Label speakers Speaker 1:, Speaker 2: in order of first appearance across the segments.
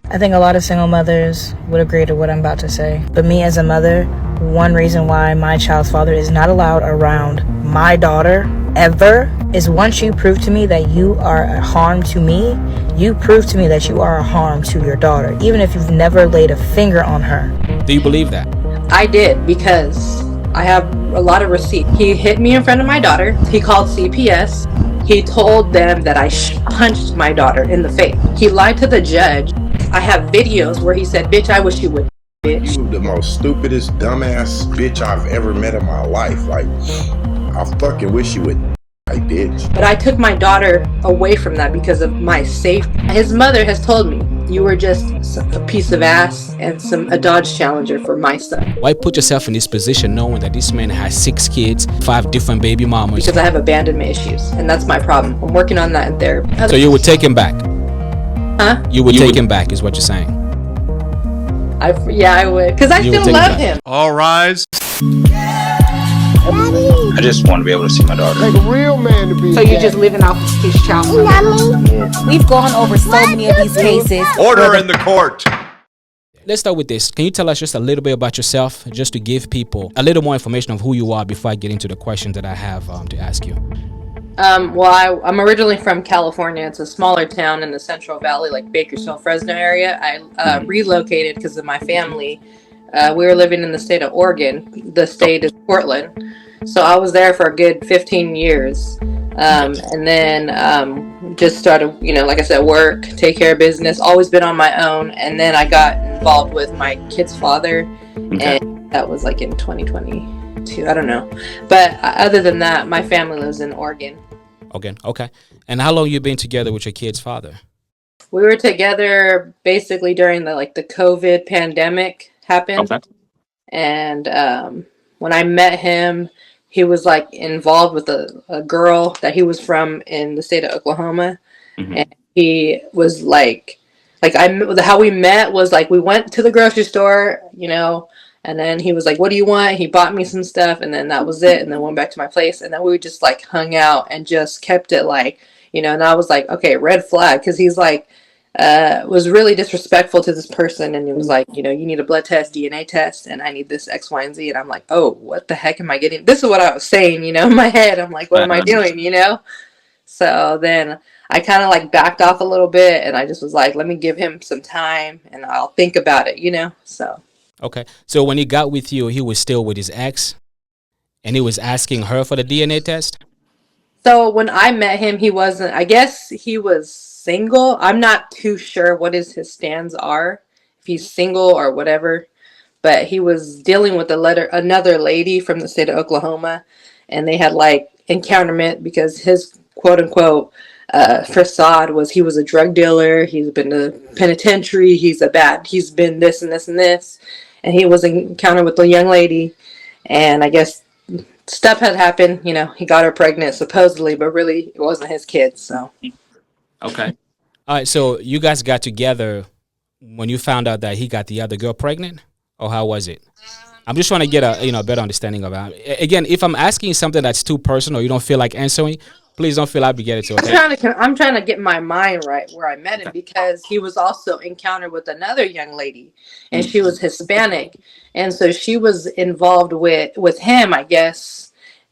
Speaker 1: I think a lot of single mothers would agree to what I'm about to say. But me as a mother, one reason why my child's father is not allowed around my daughter ever is once you prove to me that you are a harm to me, you prove to me that you are a harm to your daughter, even if you've never laid a finger on her.
Speaker 2: Do you believe that?
Speaker 3: I did, because I have a lot of receipts. He hit me in front of my daughter. He called CPS. He told them that I punched my daughter in the face. He lied to the judge. I have videos where he said, bitch, I wish you would, bitch.
Speaker 4: You the most stupidest, dumbass bitch I've ever met in my life. Like, I fucking wish you would, bitch.
Speaker 3: But I took my daughter away from that because of my safety. His mother has told me, you were just a piece of ass and a Dodge Challenger for my son.
Speaker 2: Why put yourself in this position knowing that this man has 6 kids, 5 different baby mamas?
Speaker 3: Because I have abandonment issues, and that's my problem. I'm working on that in therapy.
Speaker 2: So you would take him back?
Speaker 3: Huh?
Speaker 2: You would take him back is what you're saying?
Speaker 3: Yeah, I would. Because I still love him.
Speaker 5: All rise.
Speaker 6: I just want to be able to see my daughter.
Speaker 7: Like a real man to be.
Speaker 3: So you're just living off his child.
Speaker 8: We've gone over so many of these cases.
Speaker 5: Order in the court.
Speaker 2: Let's start with this. Can you tell us just a little bit about yourself, just to give people a little more information of who you are before I get into the questions that I have to ask you?
Speaker 3: Well, I'm originally from California. It's a smaller town in the Central Valley, like Bakersfield, Fresno area. I relocated because of my family. We were living in the state of Oregon. The state is Portland. So I was there for a good 15 years. And then just started, like I said, work, take care of business, always been on my own. And then I got involved with my kid's father. Okay. And that was like in 2022. I don't know. But other than that, my family lives in Oregon.
Speaker 2: Okay. And how long you been together with your kid's father?
Speaker 3: We were together basically during the COVID pandemic happened. Okay. And when I met him, he was like involved with a girl that he was from in the state of Oklahoma. Mm-hmm. And he was how we met was like, we went to the grocery store, and then he was like, what do you want? He bought me some stuff, and then that was it. And then went back to my place, and then we just like hung out and just kept it and I was like, okay, red flag. Cause he's like, was really disrespectful to this person, and it was like, you need a blood test, DNA test, and I need this X, Y, and Z. And I'm like, oh, what the heck am I getting? This is what I was saying, in my head. I'm like, what am I doing, So then I kind of like backed off a little bit, and I just was like, let me give him some time and I'll think about it, so.
Speaker 2: Okay. So when he got with you, he was still with his ex, and he was asking her for the DNA test?
Speaker 3: So when I met him, he wasn't, I guess he was single. I'm not too sure what his stands are, if he's single or whatever, but he was dealing with another lady from the state of Oklahoma, and they had like encounterment because his quote unquote facade was he was a drug dealer, he's been to penitentiary, he's been this and this and this, and he was encountered with a young lady, and I guess stuff had happened, he got her pregnant supposedly, but really it wasn't his kid. So
Speaker 2: okay. All right, so you guys got together when you found out that he got the other girl pregnant, or how was it? I'm just trying to get a better understanding of it. Again, if I'm asking something that's too personal, you don't feel like answering, please don't feel obligated to. Okay?
Speaker 3: I'm trying to get my mind right where I met him, because he was also encountered with another young lady, and she was Hispanic, and so she was involved with him, I guess.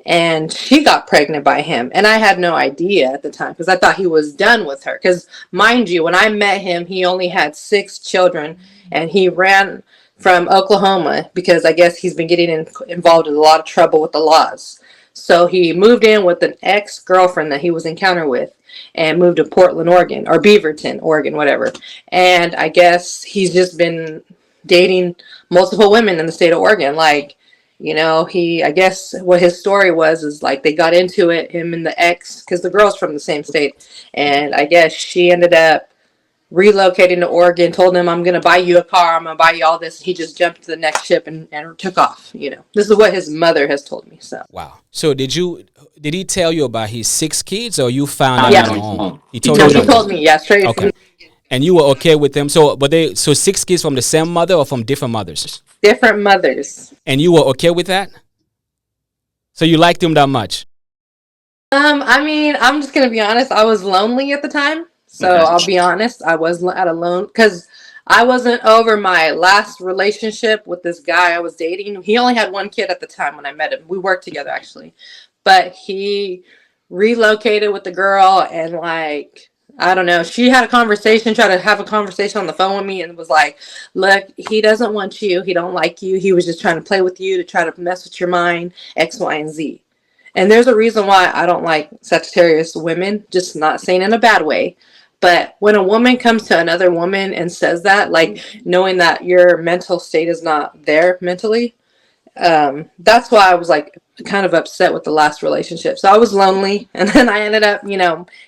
Speaker 3: And she got pregnant by him. And I had no idea at the time, because I thought he was done with her. Because mind you, when I met him, he only had 6 children, and he ran from Oklahoma because I guess he's been getting involved in a lot of trouble with the laws. So he moved in with an ex-girlfriend that he was encountered with, and moved to Portland, Oregon, or Beaverton, Oregon, whatever. And I guess he's just been dating multiple women in the state of Oregon. I guess what his story is like they got into it, him and the ex, because the girl's from the same state. And I guess she ended up relocating to Oregon, told him, I'm going to buy you a car, I'm going to buy you all this. He just jumped to the next ship and took off. This is what his mother has told me. So
Speaker 2: wow. So did he tell you about his 6 kids, or you found out on your own?
Speaker 3: He told me, yeah, straight.
Speaker 2: Okay. And you were okay with them? So 6 kids from the same mother or from different mothers?
Speaker 3: Different mothers.
Speaker 2: And you were okay with that? So you liked him that much?
Speaker 3: I'm just going to be honest. I was lonely at the time. So okay. I'll be honest. I was at alone because I wasn't over my last relationship with this guy I was dating. He only had one kid at the time when I met him. We worked together actually. But he relocated with the girl and like I don't know. She had a conversation, tried to have a conversation on the phone with me and was like, look, he doesn't want you. He don't like you. He was just trying to play with you to try to mess with your mind, X, Y, and Z. And there's a reason why I don't like Sagittarius women, just not saying in a bad way. But when a woman comes to another woman and says that, like knowing that your mental state is not there mentally, that's why I was like kind of upset with the last relationship. So I was lonely, and then I ended up,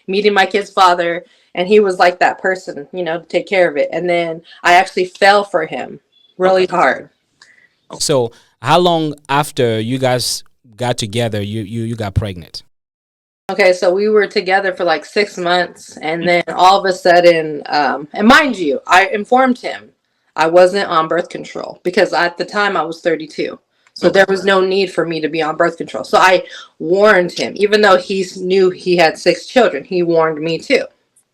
Speaker 3: meeting my kid's father, and he was like that person, to take care of it. And then I actually fell for him really hard.
Speaker 2: So how long after you guys got together, you got pregnant?
Speaker 3: Okay, so we were together for like 6 months, and then all of a sudden, and mind you, I informed him I wasn't on birth control because at the time I was 32. So there was no need for me to be on birth control. So I warned him, even though he knew he had 6 children, he warned me too.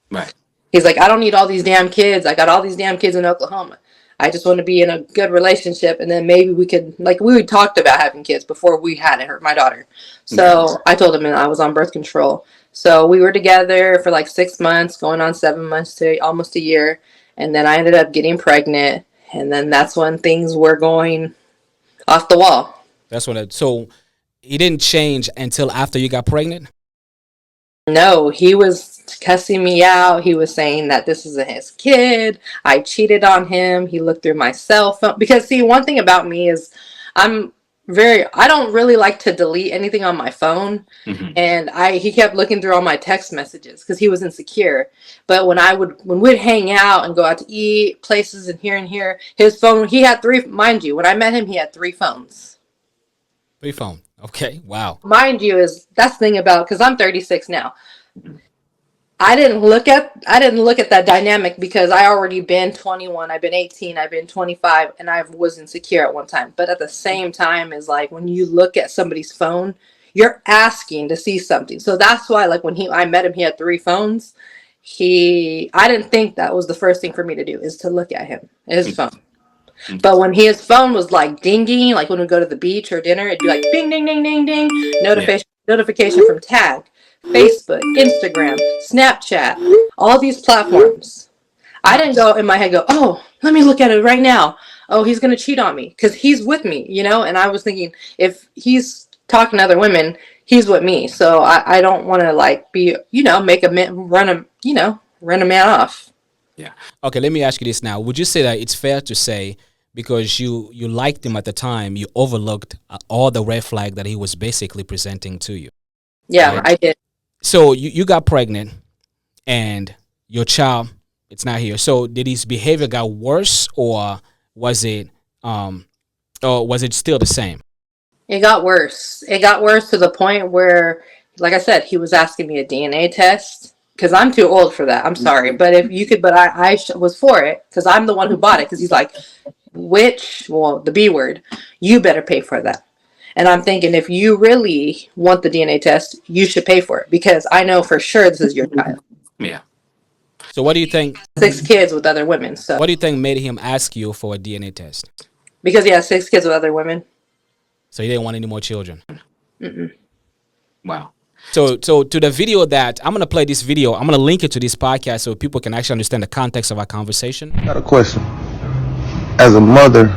Speaker 2: Right.
Speaker 3: He's like, I don't need all these damn kids. I got all these damn kids in Oklahoma. I just want to be in a good relationship, and then maybe we could, like, we talked about having kids before we had it, my daughter. So I told him I was on birth control. So we were together for like 6 months, going on 7 months to almost a year, and then I ended up getting pregnant, and then that's when things were going off the wall.
Speaker 2: That's when so he didn't change until after you got pregnant?
Speaker 3: No, he was cussing me out. He was saying that this isn't his kid. I cheated on him. He looked through my cell phone. Because, see, one thing about me is I don't really like to delete anything on my phone. Mm-hmm. And he kept looking through all my text messages because he was insecure. But when we'd hang out and go out to eat places and here, his phone, he had 3, mind you, when I met him, he had 3 phones.
Speaker 2: 3 phones. Okay, wow.
Speaker 3: Mind you, that's the thing about, because I'm 36 now. I didn't look at that dynamic because I already been 21, I've been 18, I've been 25, and I was insecure at one time. But at the same time, is like when you look at somebody's phone, you're asking to see something. So that's why, like when I met him, he had 3 phones. I didn't think that was the first thing for me to do is to look at his phone. But when his phone was like dinging, like when we go to the beach or dinner, it'd be like ding, ding, ding, ding, ding, notification from Tag, Facebook, Instagram, Snapchat, all these platforms. I didn't go in my head go, oh, let me look at it right now. Oh, he's going to cheat on me because he's with me, And I was thinking if he's talking to other women, he's with me. So I don't want to like be, make a man, run a man off.
Speaker 2: Yeah. Okay, let me ask you this now. Would you say that it's fair to say because you liked him at the time, you overlooked all the red flag that he was basically presenting to you?
Speaker 3: Yeah, right? I did.
Speaker 2: So you got pregnant and your child, it's not here. So did his behavior got worse or was it still the same?
Speaker 3: It got worse. It got worse to the point where, like I said, he was asking me a DNA test. Because I'm too old for that. I'm sorry. But if you could, but I was for it because I'm the one who bought it. Because he's like, the B word, you better pay for that. And I'm thinking, if you really want the DNA test, you should pay for it. Because I know for sure this is your child.
Speaker 2: Yeah. So what do you think?
Speaker 3: 6 kids with other women. So
Speaker 2: what do you think made him ask you for a DNA test?
Speaker 3: Because he has 6 kids with other women.
Speaker 2: So he didn't want any more children?
Speaker 3: Mm-mm.
Speaker 2: Wow. So to the video that I'm going to play this video, I'm going to link it to this podcast so people can actually understand the context of our conversation.
Speaker 7: Got a question. As a mother,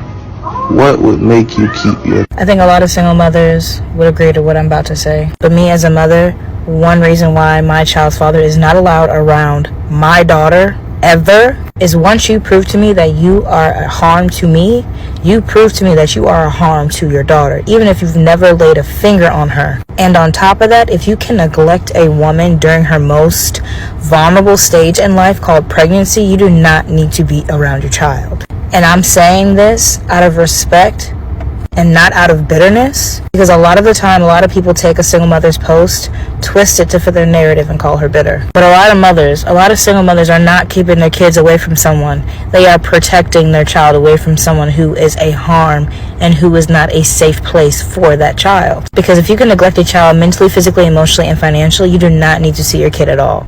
Speaker 7: what would make you keep your...
Speaker 1: I think a lot of single mothers would agree to what I'm about to say. But me as a mother, one reason why my child's father is not allowed around my daughter ever is once you prove to me that you are a harm to me, you prove to me that you are a harm to your daughter, even if you've never laid a finger on her. And on top of that, if you can neglect a woman during her most vulnerable stage in life called pregnancy, you do not need to be around your child. And I'm saying this out of respect and not out of bitterness, because a lot of the time, a lot of people take a single mother's post, twist it to fit their narrative and call her bitter. But a lot of single mothers are not keeping their kids away from someone. They are protecting their child away from someone who is a harm and who is not a safe place for that child. Because if you can neglect a child mentally, physically, emotionally, and financially, you do not need to see your kid at all.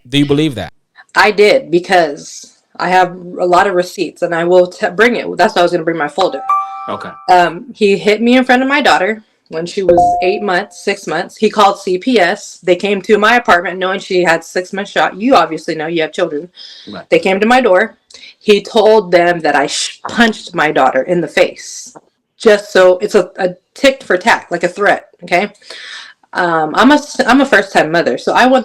Speaker 2: Do you believe that?
Speaker 3: I did, because I have a lot of receipts, and I will bring it. That's why I was going to bring my folder.
Speaker 2: Okay.
Speaker 3: He hit me in front of my daughter when she was 6 months. He called CPS. They came to my apartment knowing she had 6 months shot. You obviously know, you have children.
Speaker 2: Right.
Speaker 3: They came to my door. He told them that I punched my daughter in the face. Just so it's a tick for tack, like a threat. Okay. I'm a first time mother, so I'm going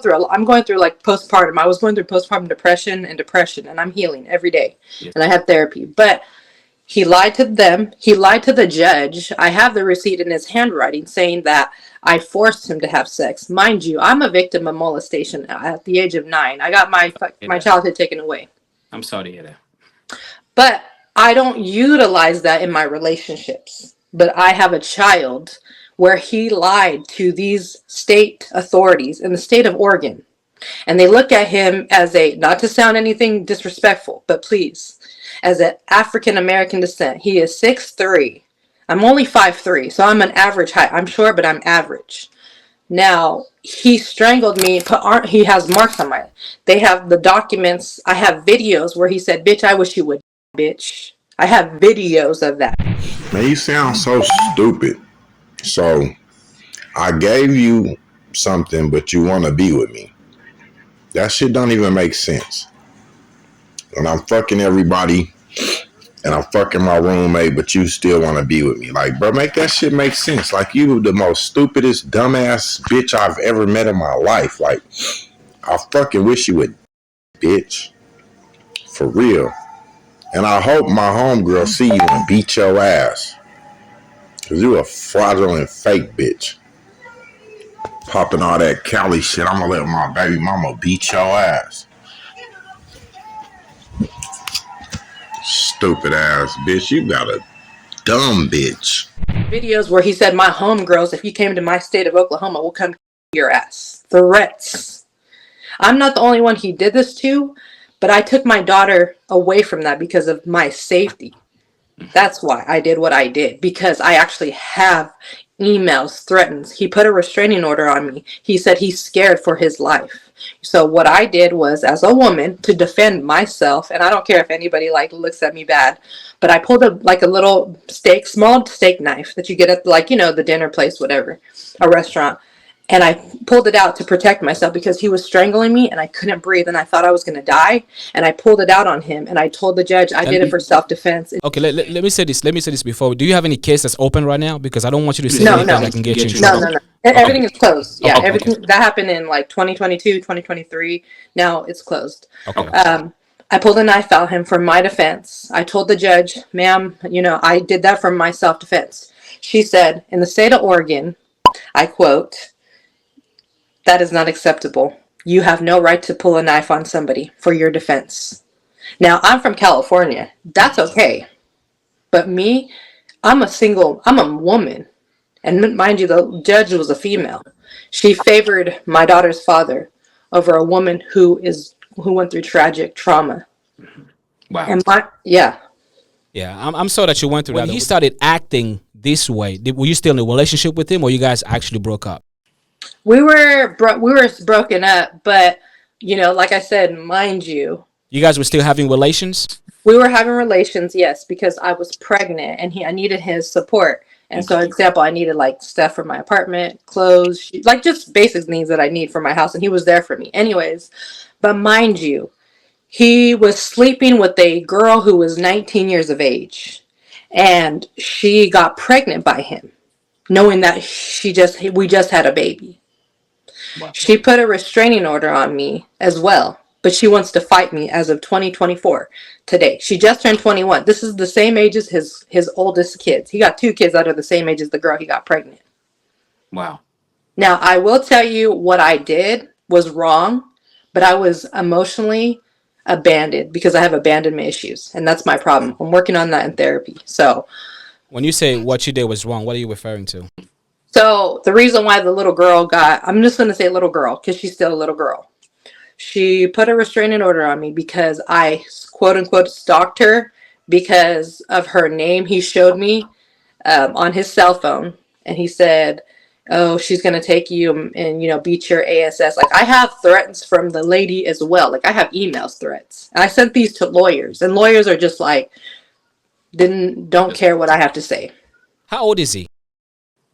Speaker 3: through like postpartum. I was going through postpartum depression, and I'm healing every day, and I have therapy. But he lied to them. He lied to the judge. I have the receipt in his handwriting saying that I forced him to have sex. Mind you, I'm a victim of molestation at the age of 9. I got my childhood taken away.
Speaker 2: I'm sorry to hear that.
Speaker 3: But I don't utilize that in my relationships. But I have a child where he lied to these state authorities in the state of Oregon. And they look at him as not to sound anything disrespectful, but please, as an African American descent. He is 6'3". I'm only 5'3", so I'm an average height. I'm short, but I'm average. Now, he strangled me. He has marks on they have the documents. I have videos where he said, "Bitch, I wish you would, bitch." I have videos of that.
Speaker 4: Man, you sound so stupid. So, I gave you something, but you want to be with me. That shit don't even make sense. And I'm fucking everybody, and I'm fucking my roommate, but you still want to be with me. Like, bro, make that shit make sense. Like, you the most stupidest, dumbass bitch I've ever met in my life. Like, I fucking wish you would, bitch. For real. And I hope my homegirl see you and beat your ass. Because you a fraudulent fake bitch. Popping all that Cali shit. I'm going to let my baby mama beat your ass. Stupid ass bitch. You got a dumb bitch.
Speaker 3: Videos where he said, "My homegirls, if you came to my state of Oklahoma, will come your ass." Threats. I'm not the only one he did this to, but I took my daughter away from that because of my safety. That's why I did what I did, because I actually have emails, threatens. He put a restraining order on me. He said he's scared for his life. So what I did was, as a woman, to defend myself, and I don't care if anybody looks at me bad, but I pulled a little small steak knife that you get at the dinner place, whatever, a restaurant. And I pulled it out to protect myself because he was strangling me and I couldn't breathe and I thought I was going to die. And I pulled it out on him and I told the judge I did it for self-defense.
Speaker 2: Okay, let me say this. Let me say this before. Do you have any case that's open right now? Because I don't want you to say
Speaker 3: No,
Speaker 2: anything
Speaker 3: no.
Speaker 2: that can get you in trouble.
Speaker 3: No. Everything is closed. Yeah,
Speaker 2: Okay.
Speaker 3: everything that happened in 2022, 2023. Now it's closed.
Speaker 2: Okay.
Speaker 3: I pulled a knife out him for my defense. I told the judge, "Ma'am, I did that for my self-defense." She said, "In the state of Oregon," I quote, "that is not acceptable. You have no right to pull a knife on somebody for your defense." Now, I'm from California. That's okay. But me, I'm a woman. And mind you, the judge was a female. She favored my daughter's father over a woman who went through tragic trauma.
Speaker 2: Wow.
Speaker 3: And
Speaker 2: Yeah, I'm sorry that you went through that. When he started acting this way, were you still in a relationship with him, or you guys actually broke up?
Speaker 3: we were broken up, but like I said, mind you,
Speaker 2: You guys were still having relations?
Speaker 3: we were having relations, yes, because I was pregnant and I needed his support. And so, example, I needed stuff for my apartment, clothes, just basic needs that I need for my house. And he was there for me anyways. But mind you, he was sleeping with a girl who was 19 years of age. And she got pregnant by him, knowing that we just had a baby. Wow. She put a restraining order on me as well. But she wants to fight me as of 2024 today. She just turned 21. This is the same age as his oldest kids. He got 2 kids that are the same age as the girl he got pregnant.
Speaker 2: Wow.
Speaker 3: Now, I will tell you what I did was wrong, but I was emotionally abandoned because I have abandonment issues. And that's my problem. I'm working on that in therapy. So
Speaker 2: when you say what you did was wrong, what are you referring to?
Speaker 3: So the reason why the little girl I'm just going to say little girl because she's still a little girl. She put a restraining order on me because I, quote unquote, stalked her because of her name he showed me on his cell phone. And he said, oh, she's going to take you and, you know, beat your ass. Like, I have threats from the lady as well. Like, I have emails threats. And I sent these to lawyers, and lawyers are just like, don't care what I have to say.
Speaker 2: How old is he?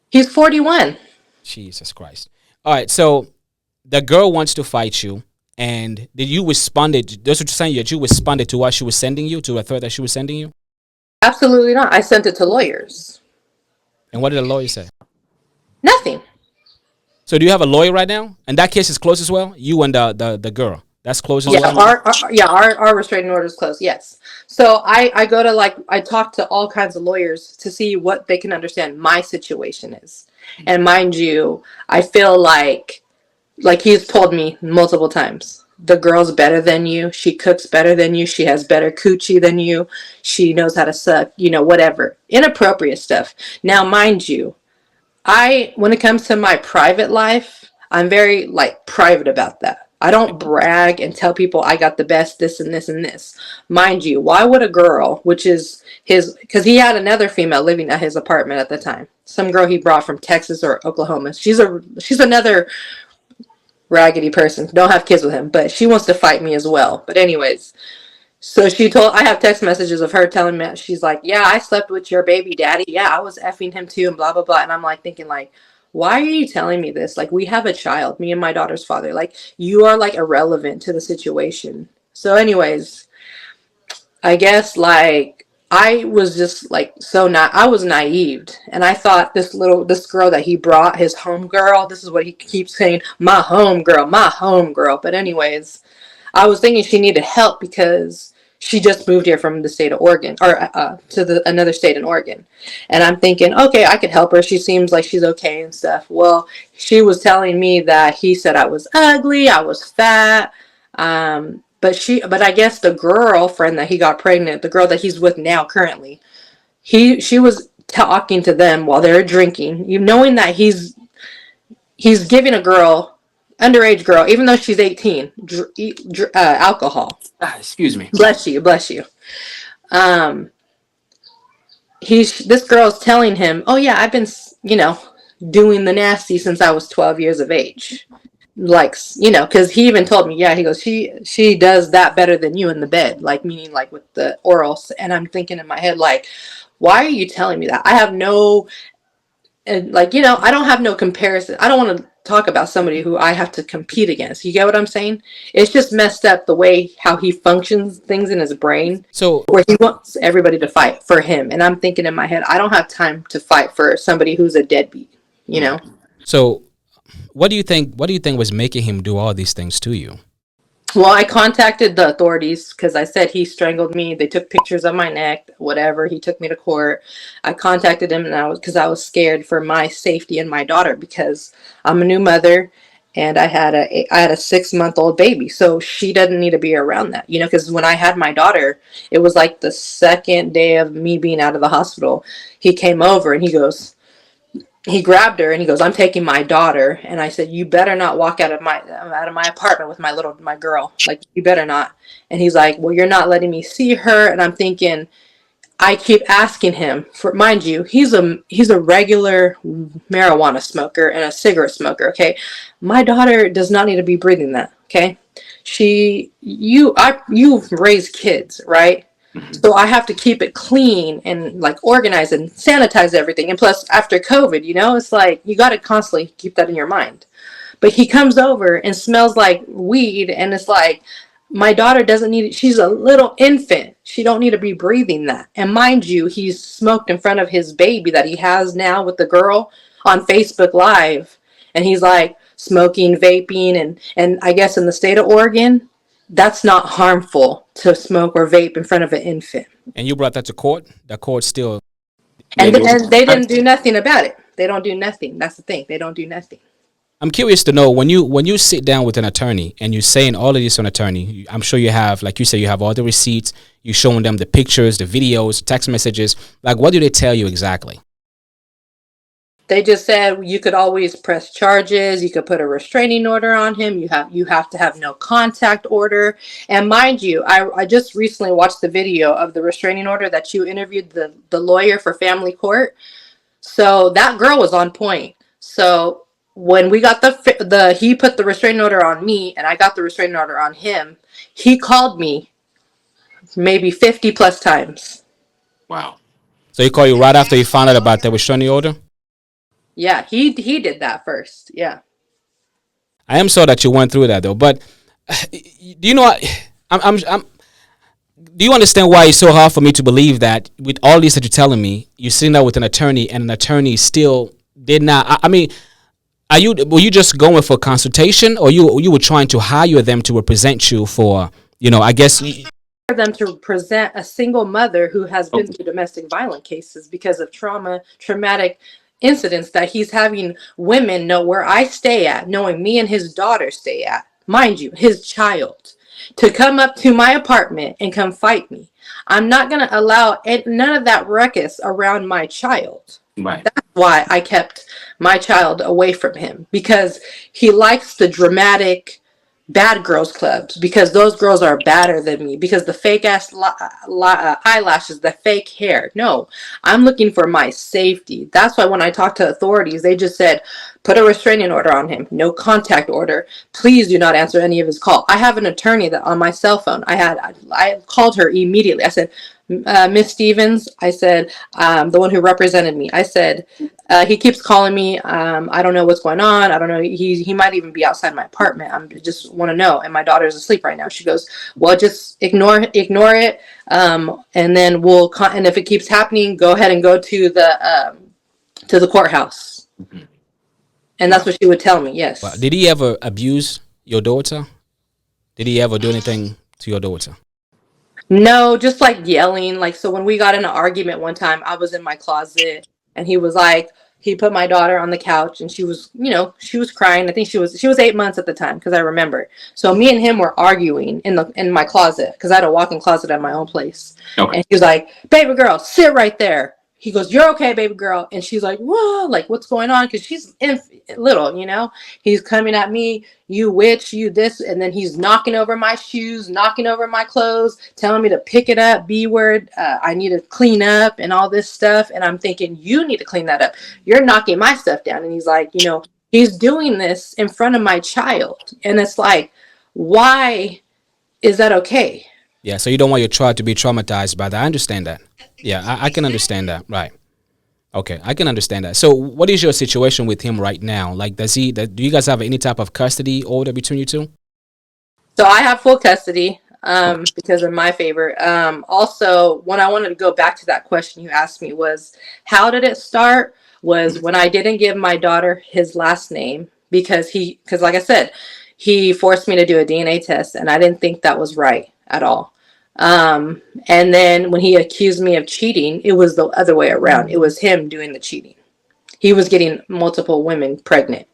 Speaker 3: He's 41.
Speaker 2: Jesus Christ. All right, so the girl wants to fight you, and did you responded? That's what you're saying. That you responded to what she was sending you, to a threat that she was sending you.
Speaker 3: Absolutely not. I sent it to lawyers.
Speaker 2: And what did the lawyer say?
Speaker 3: Nothing.
Speaker 2: So do you have a lawyer right now? And that case is closed as well. You and the girl. That's closed as
Speaker 3: Yeah,
Speaker 2: well.
Speaker 3: our restraining order is closed. Yes. So I go to, like, I talk to all kinds of lawyers to see what they can understand my situation is. And mind you, I feel like he's told me multiple times, the girl's better than you. She cooks better than you. She has better coochie than you. She knows how to suck, you know, whatever. Inappropriate stuff. Now, mind you, when it comes to my private life, I'm very, like, private about that. I don't brag and tell people I got the best this and this and this. Mind you, why would a girl, which is because he had another female living at his apartment at the time. Some girl he brought from Texas or Oklahoma. She's another raggedy person. Don't have kids with him, but she wants to fight me as well. But anyways, so I have text messages of her telling me, she's like, yeah, I slept with your baby daddy. Yeah, I was effing him too, and blah, blah, blah. And I'm like thinking, like, why are you telling me this? Like, we have a child, me and my daughter's father. Like, you are, like, irrelevant to the situation. So anyways, I guess, like, I was just, like, I was naive. And I thought this girl that he brought, his home girl, this is what he keeps saying, my home girl, my home girl. But anyways, I was thinking she needed help because she just moved here from the state of Oregon, or to another state in Oregon. And I'm thinking, okay, I could help her. She seems like she's okay and stuff. Well, she was telling me that he said I was ugly, I was fat. But I guess the girlfriend that he got pregnant, the girl that he's with now currently, she was talking to them while they were drinking, you knowing that he's giving a girl, underage girl, even though she's 18, alcohol.
Speaker 2: Excuse me.
Speaker 3: Bless you, bless you. This girl's telling him, oh yeah, I've been, you know, doing the nasty since I was 12 years of age. Like, you know, because he even told me, yeah, he goes, she does that better than you in the bed, like, meaning, like, with the orals. And I'm thinking in my head, like, why are you telling me that? I have no, and, like, you know, I don't have no comparison. I don't want to talk about somebody who I have to compete against. You get what I'm saying? It's just messed up the way how he functions things in his brain,
Speaker 2: So
Speaker 3: where he wants everybody to fight for him. And I'm thinking in my head, I don't have time to fight for somebody who's a deadbeat, you know?
Speaker 2: So what do you think was making him do all these things to you?
Speaker 3: Well, I contacted the authorities because I said he strangled me. They took pictures of my neck, whatever. He took me to court. I contacted him, and because I was scared for my safety and my daughter, because I'm a new mother and I had a 6-month-old baby. So she doesn't need to be around that, you know, because when I had my daughter, it was like the second day of me being out of the hospital. He came over and he grabbed her and he goes, I'm taking my daughter. And I said, you better not walk out of my apartment with my girl. Like, you better not. And he's like, well, you're not letting me see her. And I'm thinking, I keep asking him for, mind you, he's a regular marijuana smoker and a cigarette smoker. Okay. My daughter does not need to be breathing that. Okay. You've raised kids, right? So I have to keep it clean and, like, organize and sanitize everything. And plus, after COVID, you know, it's like you got to constantly keep that in your mind. But he comes over and smells like weed, and it's like, my daughter doesn't need it. She's a little infant. She don't need to be breathing that. And mind you, he's smoked in front of his baby that he has now with the girl on Facebook Live. And he's like smoking, vaping, and I guess in the state of Oregon, that's not harmful to smoke or vape in front of an infant.
Speaker 2: And you brought that to court? The court still...
Speaker 3: And they didn't do nothing about it. They don't do nothing. That's the thing. They don't do nothing.
Speaker 2: I'm curious to know, when you sit down with an attorney and you're saying all of this to an attorney, I'm sure you have, like you say, you have all the receipts, you're showing them the pictures, the videos, text messages. Like, what do they tell you exactly?
Speaker 3: They just said you could always press charges. You could put a restraining order on him. You have to have no contact order. And mind you, I just recently watched the video of the restraining order that you interviewed the lawyer for family court. So that girl was on point. So when we got the he put the restraining order on me, and I got the restraining order on him. He called me maybe 50 plus times.
Speaker 2: Wow. So he called you right after he found out about the restraining order?
Speaker 3: Yeah, he did that first. Yeah.
Speaker 2: I am sorry that you went through that though. But do you know what? I'm do you understand why it's so hard for me to believe that with all this that you're telling me, you're sitting there with an attorney and an attorney still did not? I mean, were you just going for consultation, or you were trying to hire them to represent you for, I guess.
Speaker 3: For them to present a single mother who has been through domestic violence cases because of traumatic incidents, that he's having women know where I stay at, knowing me and his daughter stay at, mind you, his child, to come up to my apartment and come fight me. I'm not going to allow none of that ruckus around my child.
Speaker 2: Right.
Speaker 3: That's why I kept my child away from him, because he likes the dramatic bad girls clubs, because those girls are badder than me, because the fake ass eyelashes, the fake hair. No, I'm looking for my safety. That's why when I talked to authorities, they just said, put a restraining order on him, no contact order, please do not answer any of his call. I have an attorney that on my cell phone, I called her immediately. I said, Miss Stevens, I said, the one who represented me, I said, he keeps calling me. I don't know what's going on. I don't know. He might even be outside my apartment. I just want to know. And my daughter's asleep right now. She goes, well, just ignore it. And then and if it keeps happening, go ahead and go to the courthouse. Mm-hmm. And that's what she would tell me. Yes.
Speaker 2: Well, did he ever abuse your daughter? Did he ever do anything to your daughter?
Speaker 3: No, just like yelling. Like, so when we got in an argument one time, I was in my closet and he was like, he put my daughter on the couch and she was, she was crying. I think she was 8 months at the time, because I remember. So me and him were arguing in my closet, because I had a walk-in closet at my own place. Okay. And he was like, baby girl, sit right there. He goes, you're okay, baby girl. And she's like, whoa, like, what's going on? Because she's little. He's coming at me, you witch, you this. And then he's knocking over my shoes, knocking over my clothes, telling me to pick it up, B word, I need to clean up and all this stuff. And I'm thinking, you need to clean that up. You're knocking my stuff down. And he's like, he's doing this in front of my child. And it's like, why is that okay?
Speaker 2: Yeah, so you don't want your child to be traumatized by that. I understand that. Yeah, I can understand that. Right. Okay, I can understand that. So what is your situation with him right now? Like, do you guys have any type of custody order between you two?
Speaker 3: So I have full custody because of my favor. Also, when I wanted to go back to that question you asked me was, how did it start? Was when I didn't give my daughter his last name, because like I said, he forced me to do a DNA test, and I didn't think that was right at all. And then when he accused me of cheating, it was the other way around. It was him doing the cheating. He was getting multiple women pregnant.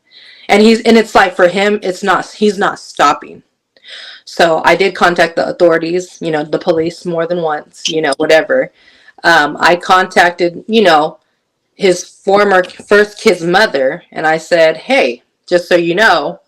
Speaker 3: And it's like, for him, he's not stopping. So I did contact the authorities, the police more than once, whatever. I contacted, his former first kid's mother, and I said, hey, just so you know,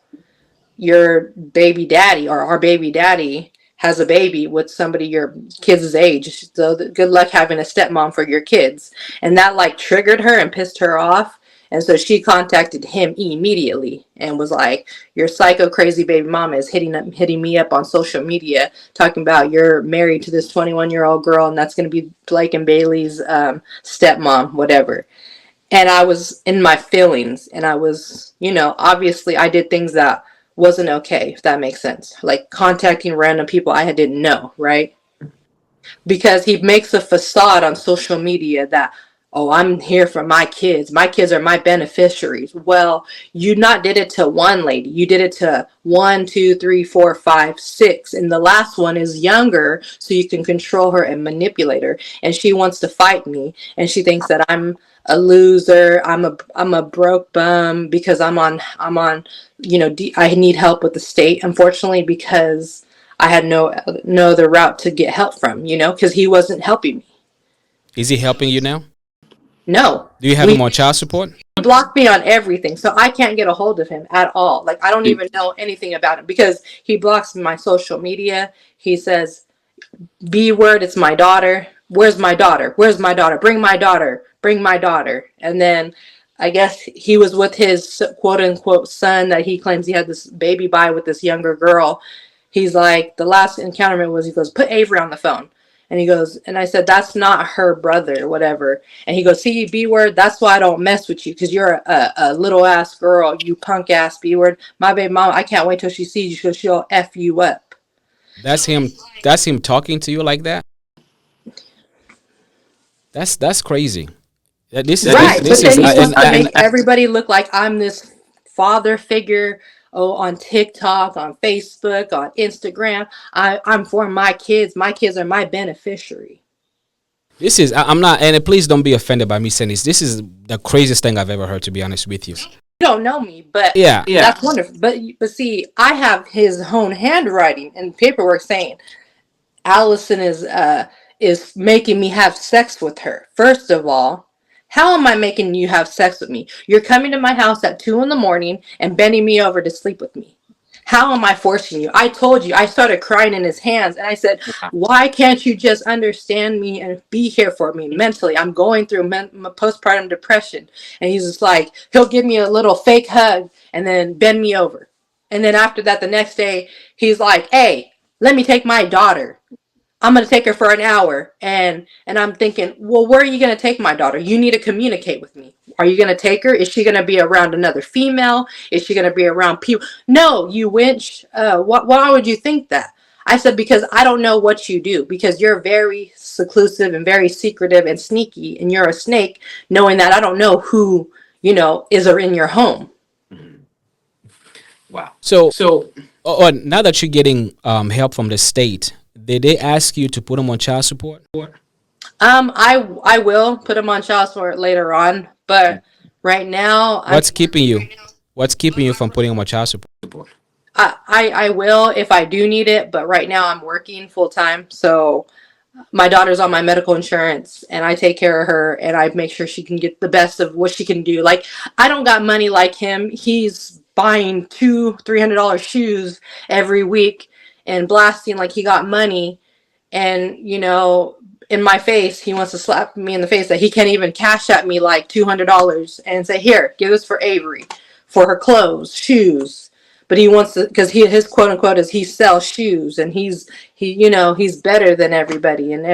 Speaker 3: your baby daddy, or our baby daddy, has a baby with somebody your kids' age. So good luck having a stepmom for your kids. And that like triggered her and pissed her off. And so she contacted him immediately and was like, your psycho crazy baby mama is hitting me up on social media talking about you're married to this 21-year-old girl, and that's going to be Blake and Bailey's stepmom, whatever. And I was in my feelings, and I was, obviously I did things that wasn't okay, if that makes sense. Like contacting random people I didn't know, right? Because he makes a facade on social media that, oh, I'm here for my kids. My kids are my beneficiaries. Well, you not did it to one lady. You did it to 1, 2, 3, 4, 5, 6. And the last one is younger, so you can control her and manipulate her. And she wants to fight me. And she thinks that I'm a loser. I'm a broke bum because I'm on, I need help with the state, unfortunately, because I had no other route to get help from, because he wasn't helping me.
Speaker 2: Is he helping you now?
Speaker 3: No.
Speaker 2: Do you have him on child support?
Speaker 3: He blocked me on everything, so I can't get a hold of him at all. Like, I don't even know anything about him, because he blocks my social media. He says, B word, it's my daughter. Where's my daughter? Where's my daughter? Bring my daughter. Bring my daughter. And then I guess he was with his quote unquote son that he claims he had this baby by with this younger girl. He's like, the last encounter was, he goes, put Avery on the phone. And he goes, and I said, that's not her brother, whatever. And he goes, see, B word, that's why I don't mess with you, because you're a little ass girl, you punk ass B word. My baby mom, I can't wait till she sees you, because she'll F you up.
Speaker 2: That's him. That's him talking to you like that. That's crazy.
Speaker 3: Right,
Speaker 2: This
Speaker 3: but
Speaker 2: is
Speaker 3: then he wants to
Speaker 2: and
Speaker 3: make everybody look like I'm this father figure. Oh, on TikTok, on Facebook, on Instagram, I'm for my kids. My kids are my beneficiary.
Speaker 2: this is I'm not, and please don't be offended by me saying this. This is the craziest thing I've ever heard, to be honest with you.
Speaker 3: You don't know me, but
Speaker 2: Yeah.
Speaker 3: that's wonderful. But see, I have his own handwriting and paperwork saying Allison is making me have sex with her. First of all, how am I making you have sex with me? You're coming to my house at 2 a.m. and bending me over to sleep with me. How am I forcing you? I told you. I started crying in his hands, and I said, why can't you just understand me and be here for me mentally? I'm going through postpartum depression. And he's just like, he'll give me a little fake hug and then bend me over. And then after that, the next day, he's like, hey, let me take my daughter. I'm going to take her for an hour. And I'm thinking, well, where are you going to take my daughter? You need to communicate with me. Are you going to take her? Is she going to be around another female? Is she going to be around people? No, you wench. Why would you think that? I said, because I don't know what you do, because you're very seclusive and very secretive and sneaky, and you're a snake, knowing that I don't know who, is in your home.
Speaker 2: So, now that you're getting help from the state, did they ask you to put them on child support?
Speaker 3: I will put him on child support later on, but right now,
Speaker 2: What's keeping you? What's keeping you from putting them on child support?
Speaker 3: I will if I do need it, but right now I'm working full time, so my daughter's on my medical insurance, and I take care of her, and I make sure she can get the best of what she can do. Like, I don't got money like him. He's buying $200-300 shoes every week and blasting like he got money, and in my face, he wants to slap me in the face that he can't even cash at me like $200 and say, here, give this for Avery for her clothes, shoes. But he wants to, because his quote unquote is he sells shoes, and he's better than everybody, and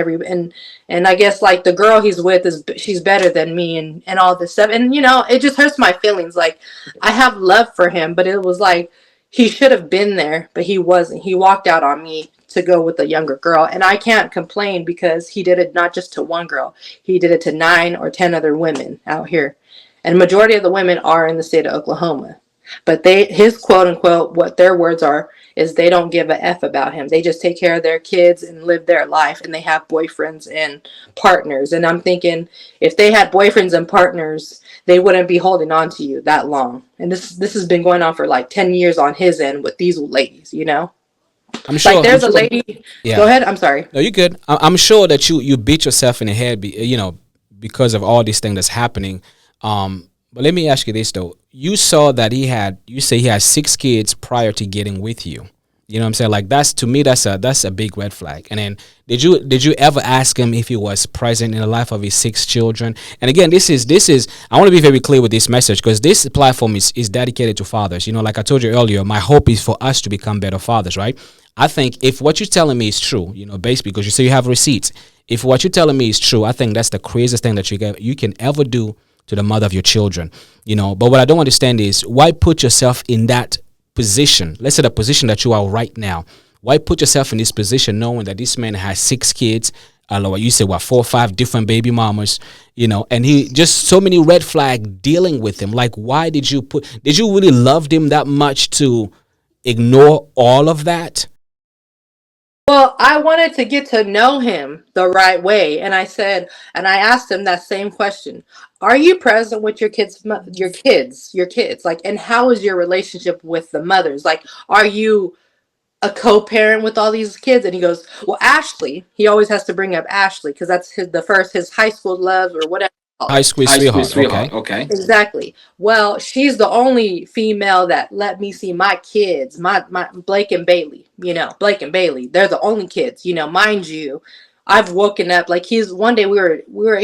Speaker 3: I guess like the girl he's with she's better than me, and all this stuff, and it just hurts my feelings. Like, I have love for him, but it was like he should have been there, but he wasn't. He walked out on me to go with a younger girl, and I can't complain because he did it not just to one girl. He did it to 9 or 10 other women out here, and majority of the women are in the state of Oklahoma. But his quote unquote, what their words are, is they don't give a F about him. They just take care of their kids and live their life, and they have boyfriends and partners. And I'm thinking, if they had boyfriends and partners, they wouldn't be holding on to you that long. And this has been going on for like 10 years on his end with these ladies,
Speaker 2: I'm sure.
Speaker 3: Like, there's a lady.
Speaker 2: Yeah.
Speaker 3: Go ahead. I'm sorry.
Speaker 2: No, you're good. I'm sure that you beat yourself in the head, because of all these things that's happening. But let me ask you this though: you saw that you say he had 6 kids prior to getting with you. You know what I'm saying? Like, to me, that's a big red flag. And then did you ever ask him if he was present in the life of his 6 children? And again, this is I want to be very clear with this message, because this platform is dedicated to fathers. Like I told you earlier, my hope is for us to become better fathers, right? I think if what you're telling me is true, basically, because you say you have receipts. If what you're telling me is true, I think that's the craziest thing that you can ever do to the mother of your children. But what I don't understand is, why put yourself in that position? Let's say the position that you are right now. Why put yourself in this position knowing that this man has 6 kids? You say 4 or 5 different baby mamas, and he just so many red flag dealing with him. Like, why did you really love him that much to ignore all of that?
Speaker 3: Well, I wanted to get to know him the right way, and I asked him that same question: are you present with your kids? Like, and how is your relationship with the mothers? Like, are you a co-parent with all these kids? And he goes, well, Ashley. He always has to bring up Ashley because that's his high school love or whatever.
Speaker 2: High school sweetheart. Okay.
Speaker 3: Exactly. Well, she's the only female that let me see my kids, my Blake and Bailey. Blake and Bailey. They're the only kids. Mind you, I've woken up like one day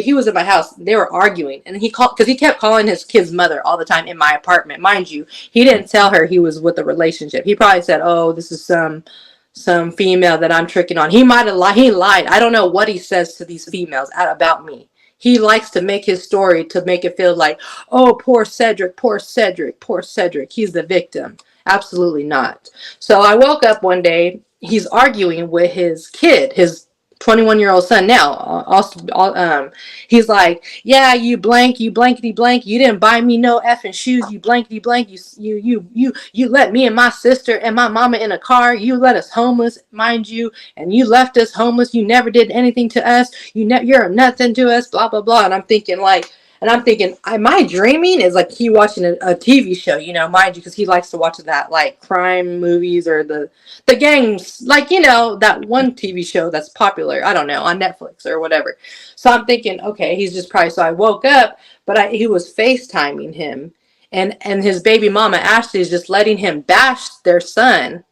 Speaker 3: he was at my house. They were arguing, and he called because he kept calling his kid's mother all the time in my apartment. Mind you, he didn't tell her he was with a relationship. He probably said, "Oh, this is some female that I'm tricking on." He might have lied. He lied. I don't know what he says to these females about me. He likes to make his story to make it feel like, oh, poor Cedric, poor Cedric, poor Cedric. He's the victim. Absolutely not. So I woke up one day. He's arguing with his kid, his 21-year-old son now. He's like, yeah, you blankety blank. You didn't buy me no effing shoes. You blankety blank. You let me and my sister and my mama in a car. You let us homeless, mind you, and you left us homeless. You never did anything to us. You're nothing to us. Blah blah blah. And I'm thinking, am I dreaming? Is like he watching a TV show, mind you, because he likes to watch that like crime movies or the gangs, like, that one TV show that's popular, I don't know, on Netflix or whatever. So I'm thinking, okay, he's just probably, so I woke up, but he was FaceTiming him, and his baby mama, Ashley, is just letting him bash their son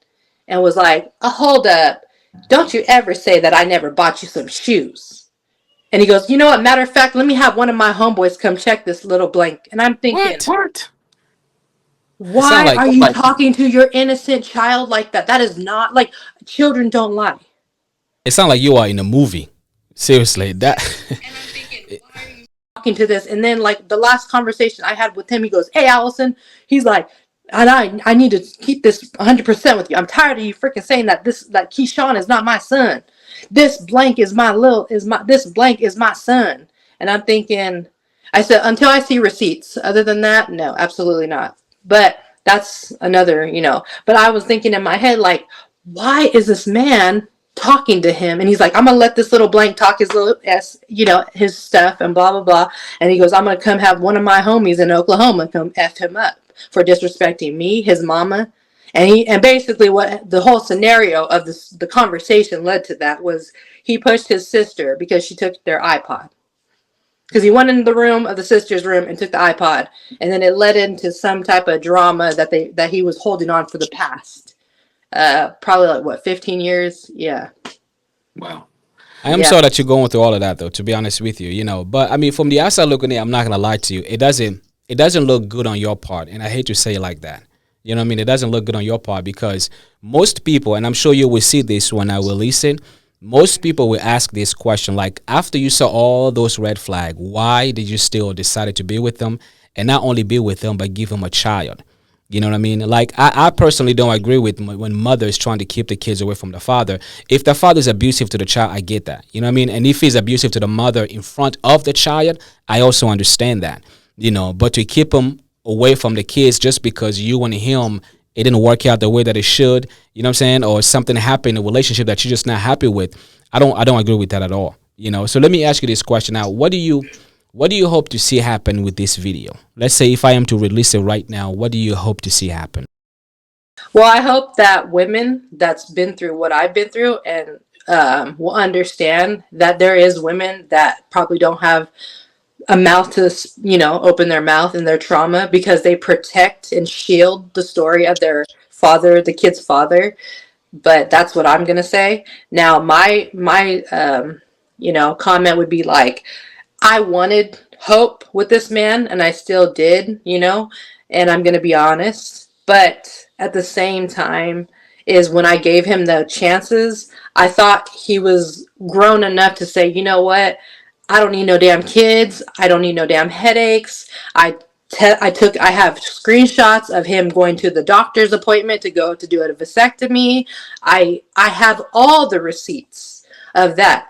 Speaker 3: and was like, oh, hold up. Don't you ever say that I never bought you some shoes. And he goes, you know what, matter of fact, let me have one of my homeboys come check this little blank. And I'm thinking,
Speaker 2: What? It sound
Speaker 3: why
Speaker 2: like
Speaker 3: are you talking to your innocent child like that? That is not, like, children don't lie.
Speaker 2: it sound like you are in a movie. Seriously, that.
Speaker 3: And I'm thinking, why are you talking to this? And then, like, the last conversation I had with him, he goes, hey, Allison. He's like, and I need to keep this 100% with you. I'm tired of you freaking saying that Keyshawn is not my son. This blank is this blank is my son. And I'm thinking, I said, until I see receipts. Other than that, no, absolutely not. But that's another, but I was thinking in my head, like, why is this man talking to him? And he's like, I'm gonna let this little blank talk his little his stuff and blah blah blah. And he goes, I'm gonna come have one of my homies in Oklahoma come F him up for disrespecting me, his mama. And basically what the whole scenario of the conversation led to that was he pushed his sister because she took their iPod. Because he went into the room of the sister's room and took the iPod, and then it led into some type of drama that he was holding on for the past, probably like what, 15 years? Yeah.
Speaker 2: Wow. I am sorry that you're going through all of that, though. To be honest with you, but I mean, from the outside looking in, I'm not gonna lie to you. It doesn't look good on your part, and I hate to say it like that. You know what I mean? It doesn't look good on your part because most people, and I'm sure you will see this when I release it. Most people will ask this question, like, after you saw all those red flags, why did you still decide to be with them, and not only be with them, but give them a child? You know what I mean? Like, I personally don't agree with when mothers trying to keep the kids away from the father. If the father is abusive to the child, I get that. You know what I mean? And if he's abusive to the mother in front of the child, I also understand that. But to keep them away from the kids just because you and him, it didn't work out the way that it should, you know what I'm saying? Or something happened in a relationship that you're just not happy with. I don't agree with that at all. So let me ask you this question now. What do you hope to see happen with this video? Let's say if I am to release it right now, what do you hope to see happen?
Speaker 3: Well, I hope that women that's been through what I've been through and will understand that there is women that probably don't have a mouth to, open their mouth in their trauma because they protect and shield the story of their father, the kid's father. But that's what I'm going to say. Now, my comment would be like, I wanted hope with this man and I still did, and I'm going to be honest. But at the same time is when I gave him the chances, I thought he was grown enough to say, you know what? I don't need no damn kids. I don't need no damn headaches. I have screenshots of him going to the doctor's appointment to go to do a vasectomy. I have all the receipts of that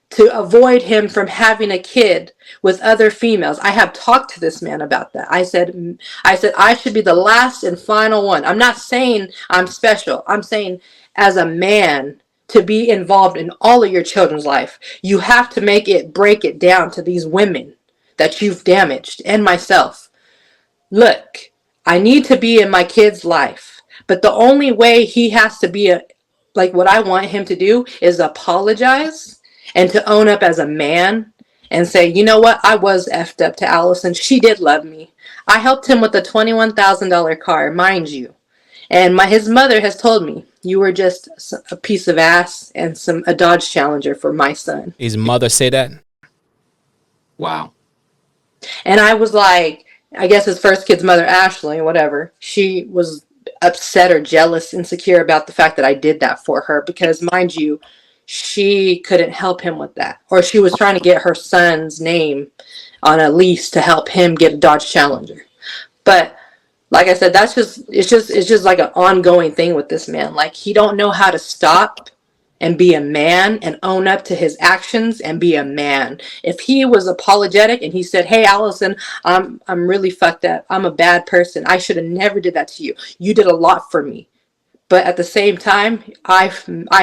Speaker 3: to avoid him from having a kid with other females. I have talked to this man about that. I said I should be the last and final one. I'm not saying I'm special. I'm saying as a man, to be involved in all of your children's life, you have to break it down to these women that you've damaged and myself. Look, I need to be in my kid's life, but the only way he has to be like what I want him to do is apologize and to own up as a man and say, you know what? I was effed up to Alison. She did love me. I helped him with a $21,000 car, mind you. And his mother has told me, you were just a piece of ass and a Dodge Challenger for my son.
Speaker 2: His mother say that?
Speaker 9: Wow.
Speaker 3: And I was like, I guess his first kid's mother, Ashley, whatever, she was upset or jealous, insecure about the fact that I did that for her because, mind you, she couldn't help him with that. Or she was trying to get her son's name on a lease to help him get a Dodge Challenger. But like I said, it's just like an ongoing thing with this man. Like, he don't know how to stop and be a man and own up to his actions and be a man. If he was apologetic and he said, "Hey, Allison, I'm really fucked up. I'm a bad person. I should have never did that to you. You did a lot for me. But at the same time, I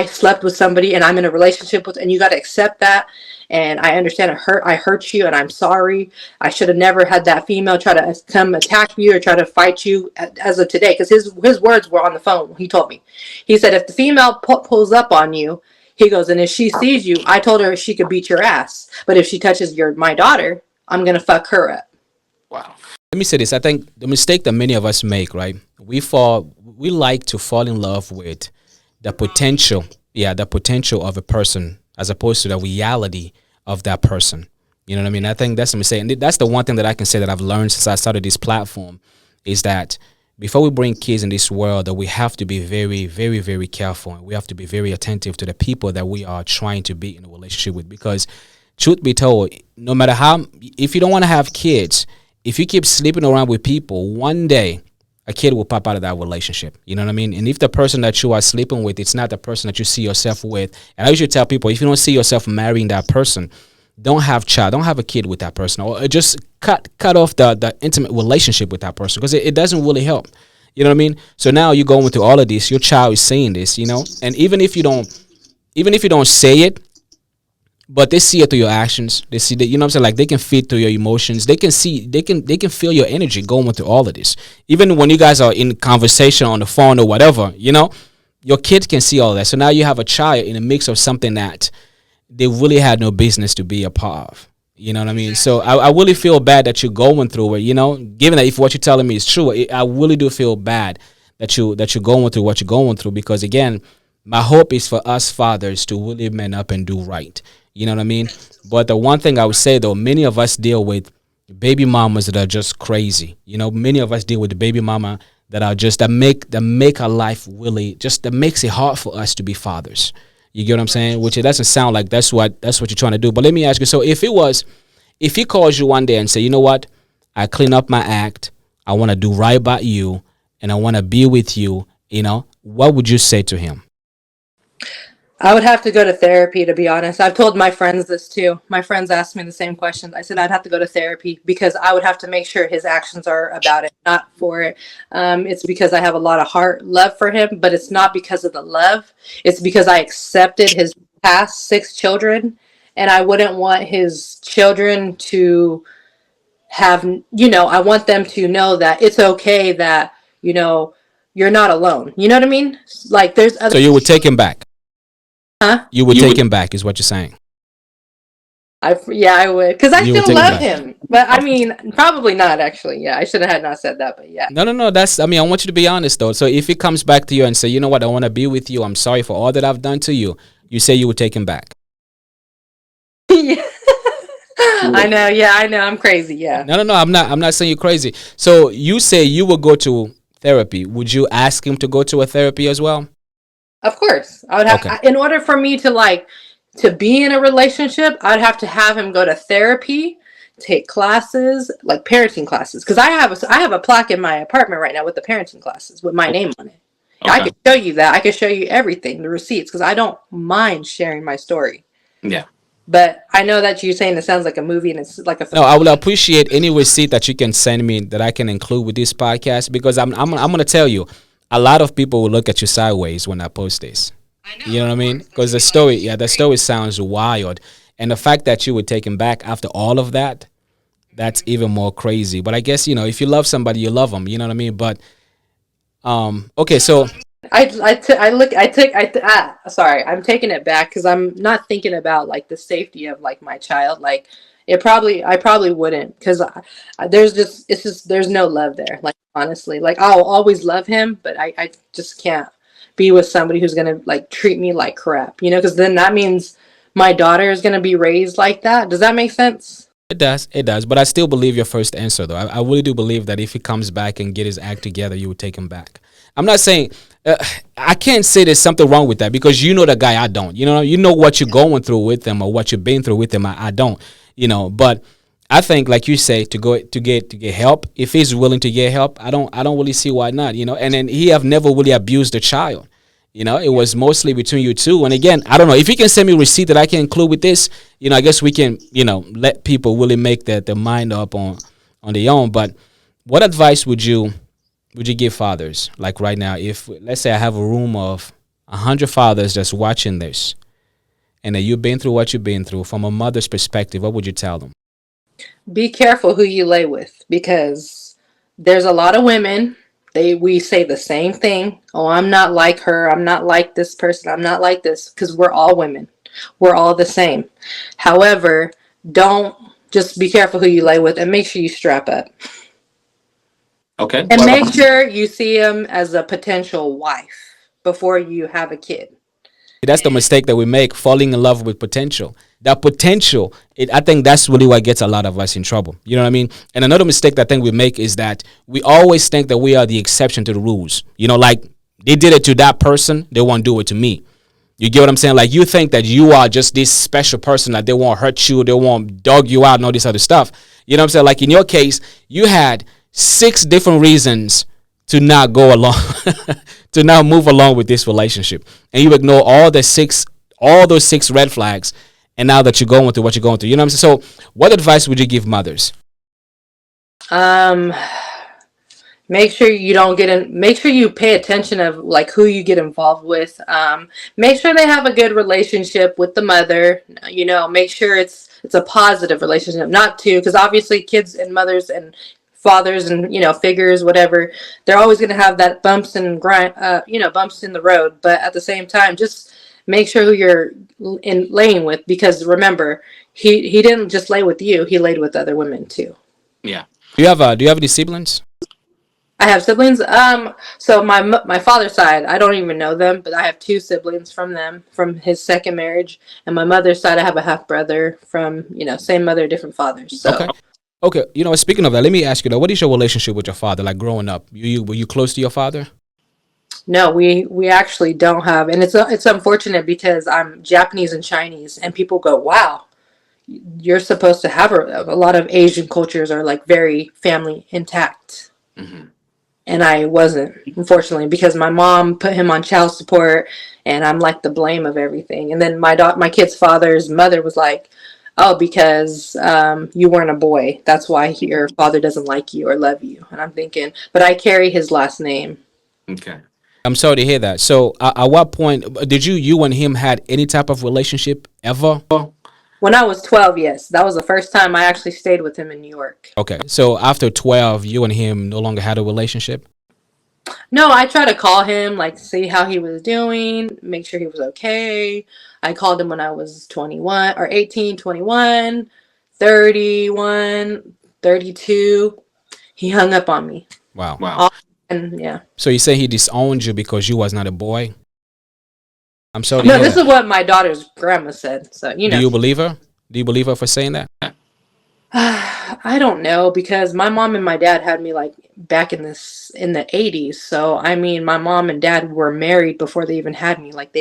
Speaker 3: slept with somebody and I'm in a relationship with, and you got to accept that. And I understand I hurt you, and I'm sorry. I should have never had that female try to come attack you or try to fight you as of today." Because his words were on the phone. He told me, he said, if the female pulls up on you, he goes, and if she sees you, I told her she could beat your ass, but if she touches my daughter, I'm gonna fuck her up.
Speaker 9: Wow.
Speaker 2: Let me say this. I think the mistake that many of us make, right? We like to fall in love with the potential, the potential of a person as opposed to the reality of that person. You know what I mean? I think that's the mistake. And that's the one thing that I can say that I've learned since I started this platform is that before we bring kids in this world, that we have to be very, very, very careful. And we have to be very attentive to the people that we are trying to be in a relationship with. Because truth be told, no matter how, if you don't want to have kids, if you keep sleeping around with people, one day a kid will pop out of that relationship. You know what I mean? And if the person that you are sleeping with, it's not the person that you see yourself with. And I usually tell people, if you don't see yourself marrying that person, don't have a kid with that person, or just cut off the intimate relationship with that person, because it doesn't really help. You know what I mean? So now you're going through all of this. Your child is saying this, you know, and even if you don't say it, but they see it through your actions. They see that, you know what I'm saying? Like, they can feed through your emotions. They can feel your energy going through all of this. Even when you guys are in conversation on the phone or whatever, you know, your kids can see all that. So now you have a child in a mix of something that they really had no business to be a part of. You know what I mean? So I really feel bad that you're going through it, you know, given that if what you're telling me is true, I really do feel bad that you're going through what you're going through, because again, my hope is for us fathers to really man up and do right. You know what I mean? But the one thing I would say, though, many of us deal with baby mamas that are just crazy. You know, many of us deal with the baby mama that are just that make our life really just that makes it hard for us to be fathers. You get what I'm saying? Which it doesn't sound like that's what you're trying to do. But let me ask you, so if he calls you one day and say, you know what, I clean up my act, I want to do right by you, and I want to be with you, you know, what would you say to him?
Speaker 3: I would have to go to therapy, to be honest. I've told my friends this too. My friends asked me the same questions. I said I'd have to go to therapy because I would have to make sure his actions are about it, not for it. It's because I have a lot of love for him, but it's not because of the love. It's because I accepted his past 6 children, and I wouldn't want his children to have, you know, I want them to know that it's okay, that, you know, you're not alone. You know what I mean? Like, there's other.
Speaker 2: So you would take him back?
Speaker 3: Huh?
Speaker 2: You would take him back, is what you're saying?
Speaker 3: I would, because I still love him. But I mean, probably not, actually. Yeah, I should have not said that, but yeah.
Speaker 2: No. I want you to be honest, though. So if he comes back to you and say, you know what, I want to be with you, I'm sorry for all that I've done to you, you say you would take him back?
Speaker 3: Yeah. I know. Yeah, I know. I'm crazy. Yeah.
Speaker 2: No. I'm not saying you're crazy. So you say you will go to therapy. Would you ask him to go to a therapy as well?
Speaker 3: Of course. I would have,
Speaker 2: Okay.
Speaker 3: in order for me to be in a relationship, I'd have to have him go to therapy, take classes, like parenting classes. Because I have a plaque in my apartment right now with the parenting classes with my name on it. Okay. I could show you that. I could show you everything, the receipts, because I don't mind sharing my story.
Speaker 9: Yeah.
Speaker 3: But I know that you're saying it sounds like a movie and it's like a film.
Speaker 2: No, I would appreciate any receipt that you can send me that I can include with this podcast, because I'm going to tell you, a lot of people will look at you sideways when I post this. You know what I mean? Because the story sounds wild. And the fact that you would take him back after all of that, that's even more crazy. But I guess, you know, if you love somebody, you love them. You know what I mean? But, okay, so.
Speaker 3: Sorry, I'm taking it back because I'm not thinking about like the safety of like my child. Like, I probably wouldn't, because there's no love there. Like, honestly, like, I'll always love him, but I just can't be with somebody who's gonna like treat me like crap, because then that means my daughter is gonna be raised like that. Does that make sense?
Speaker 2: It does. But I still believe your first answer, though. I really do believe that if he comes back and get his act together, you would take him back. I'm not saying uh, I can't say there's something wrong with that, because you know the guy, I don't. You know what you're going through with him, or what you've been through with him. I don't. But I think, like you say, to get help. If he's willing to get help, I don't really see why not. And then he have never really abused a child. It was mostly between you two. And again, I don't know if you can send me a receipt that I can include with this. I guess we can, let people really make their mind up on their own. But what advice would you give fathers, like right now? If, let's say, I have a room of 100 fathers that's watching this, and that you've been through what you've been through, from a mother's perspective, what would you tell them?
Speaker 3: Be careful who you lay with, because there's a lot of women. We say the same thing. Oh, I'm not like her. I'm not like this person. I'm not like this, because we're all women. We're all the same. However, don't just be careful who you lay with, and make sure you strap up.
Speaker 9: Okay.
Speaker 3: And make sure you see him as a potential wife before you have a kid.
Speaker 2: That's the mistake that we make, falling in love with potential. That potential, I think that's really what gets a lot of us in trouble. You know what I mean? And another mistake that I think we make is that we always think that we are the exception to the rules. Like, they did it to that person, they won't do it to me. You get what I'm saying? Like, you think that you are just this special person, that they won't hurt you, they won't dog you out and all this other stuff. You know what I'm saying? Like, in your case, you had 6 different reasons to not go along, to not move along with this relationship, and you ignore all those 6 red flags, and now that you're going through what you're going through, you know what I'm saying? So, what advice would you give mothers?
Speaker 3: Make sure you don't get in. Make sure you pay attention of like who you get involved with. Make sure they have a good relationship with the mother. Make sure it's a positive relationship, not too, because obviously kids and mothers and fathers and figures, whatever, they're always going to have that bumps and grind, bumps in the road. But at the same time, just make sure who you're laying with, because remember, he didn't just lay with you; he laid with other women too.
Speaker 9: Yeah.
Speaker 2: Do you have any siblings?
Speaker 3: I have siblings. So my father's side, I don't even know them, but I have 2 siblings from his second marriage, and my mother's side, I have a half brother from same mother, different fathers. So.
Speaker 2: Okay. Okay. Speaking of that, let me ask you though, what is your relationship with your father? Like, growing up, were you close to your father?
Speaker 3: No, we actually don't have, and it's unfortunate, because I'm Japanese and Chinese, and people go, "Wow, you're supposed to have a lot of Asian cultures are like very family intact."
Speaker 9: Mm-hmm.
Speaker 3: And I wasn't, unfortunately, because my mom put him on child support, and I'm like the blame of everything. And then my kid's father's mother was like, "Oh, because you weren't a boy, that's why your father doesn't like you or love you." And I'm thinking, but I carry his last name.
Speaker 9: Okay.
Speaker 2: I'm sorry to hear that. So, at what point did you and him had any type of relationship ever?
Speaker 3: When I was 12, yes, that was the first time I actually stayed with him in New York.
Speaker 2: Okay. So after 12, you and him no longer had a relationship?
Speaker 3: No, I tried to call him, like, see how he was doing, make sure he was okay. I called him when I was 21 or 18, 21, 31, 32. He hung up on me.
Speaker 2: Wow.
Speaker 9: Wow.
Speaker 3: And yeah.
Speaker 2: So you say he disowned you because you was not a boy? I'm sorry to
Speaker 3: No,
Speaker 2: hear
Speaker 3: this
Speaker 2: that.
Speaker 3: is what my daughter's grandma said. So,
Speaker 2: Do you believe her? Do you believe her for saying that?
Speaker 3: I don't know, because my mom and my dad had me like back in the 80s. So, I mean, my mom and dad were married before they even had me. Like,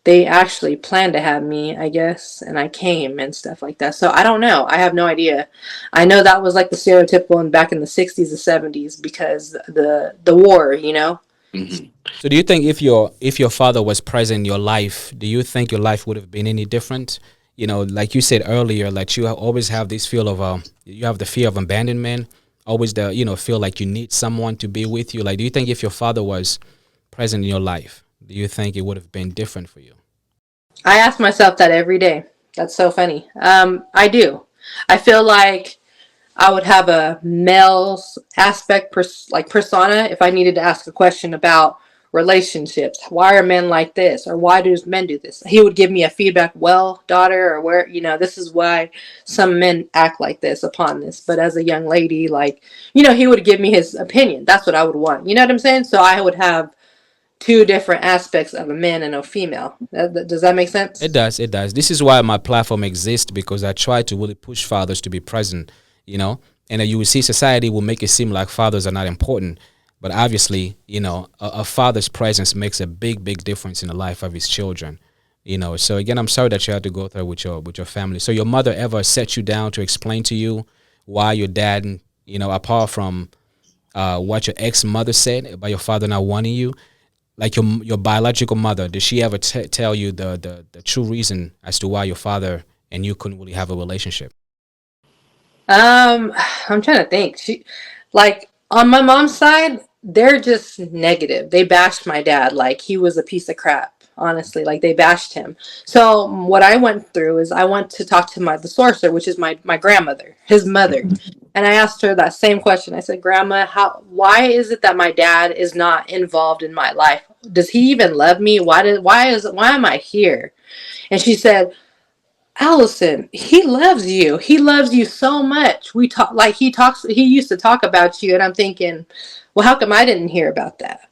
Speaker 3: they actually planned to have me, I guess, and I came and stuff like that. So I don't know. I have no idea. I know that was like the stereotypical and back in the 60s and 70s, because the war,
Speaker 9: Mm-hmm.
Speaker 2: So do you think if your father was present in your life, do you think your life would have been any different? Like you said earlier, like you always have this feel of you have the fear of abandonment, always the feel like you need someone to be with you. Like, do you think if your father was present in your life, do you think it would have been different for you?
Speaker 3: I ask myself that every day. That's so funny. I do. I feel like I would have a male aspect, like persona, if I needed to ask a question about relationships. Why are men like this? Or why do men do this? He would give me a feedback, well, daughter, or where, this is why some men act like this upon this. But as a young lady, like, he would give me his opinion. That's what I would want. You know what I'm saying? So I would have two different aspects of a man and a female. Does that make sense?
Speaker 2: It does. It does. This is why my platform exists, because I try to really push fathers to be present, and you will see society will make it seem like fathers are not important. But obviously, a father's presence makes a big, big difference in the life of his children. So again, I'm sorry that you had to go through with your family. So your mother ever set you down to explain to you why your dad, apart from what your ex-mother said about your father not wanting you, like your biological mother, did she ever tell you the true reason as to why your father and you couldn't really have a relationship?
Speaker 3: I'm trying to think. Like on my mom's side, they're just negative. They bashed my dad like he was a piece of crap. Honestly, like they bashed him. So what I went through is I went to talk to the sorcerer, which is my grandmother, his mother, and I asked her that same question. I said, Grandma, why is it that my dad is not involved in my life? Does he even love me? Why am I here? And she said, Alison, he loves you. He loves you so much. He used to talk about you, and I'm thinking, well, how come I didn't hear about that?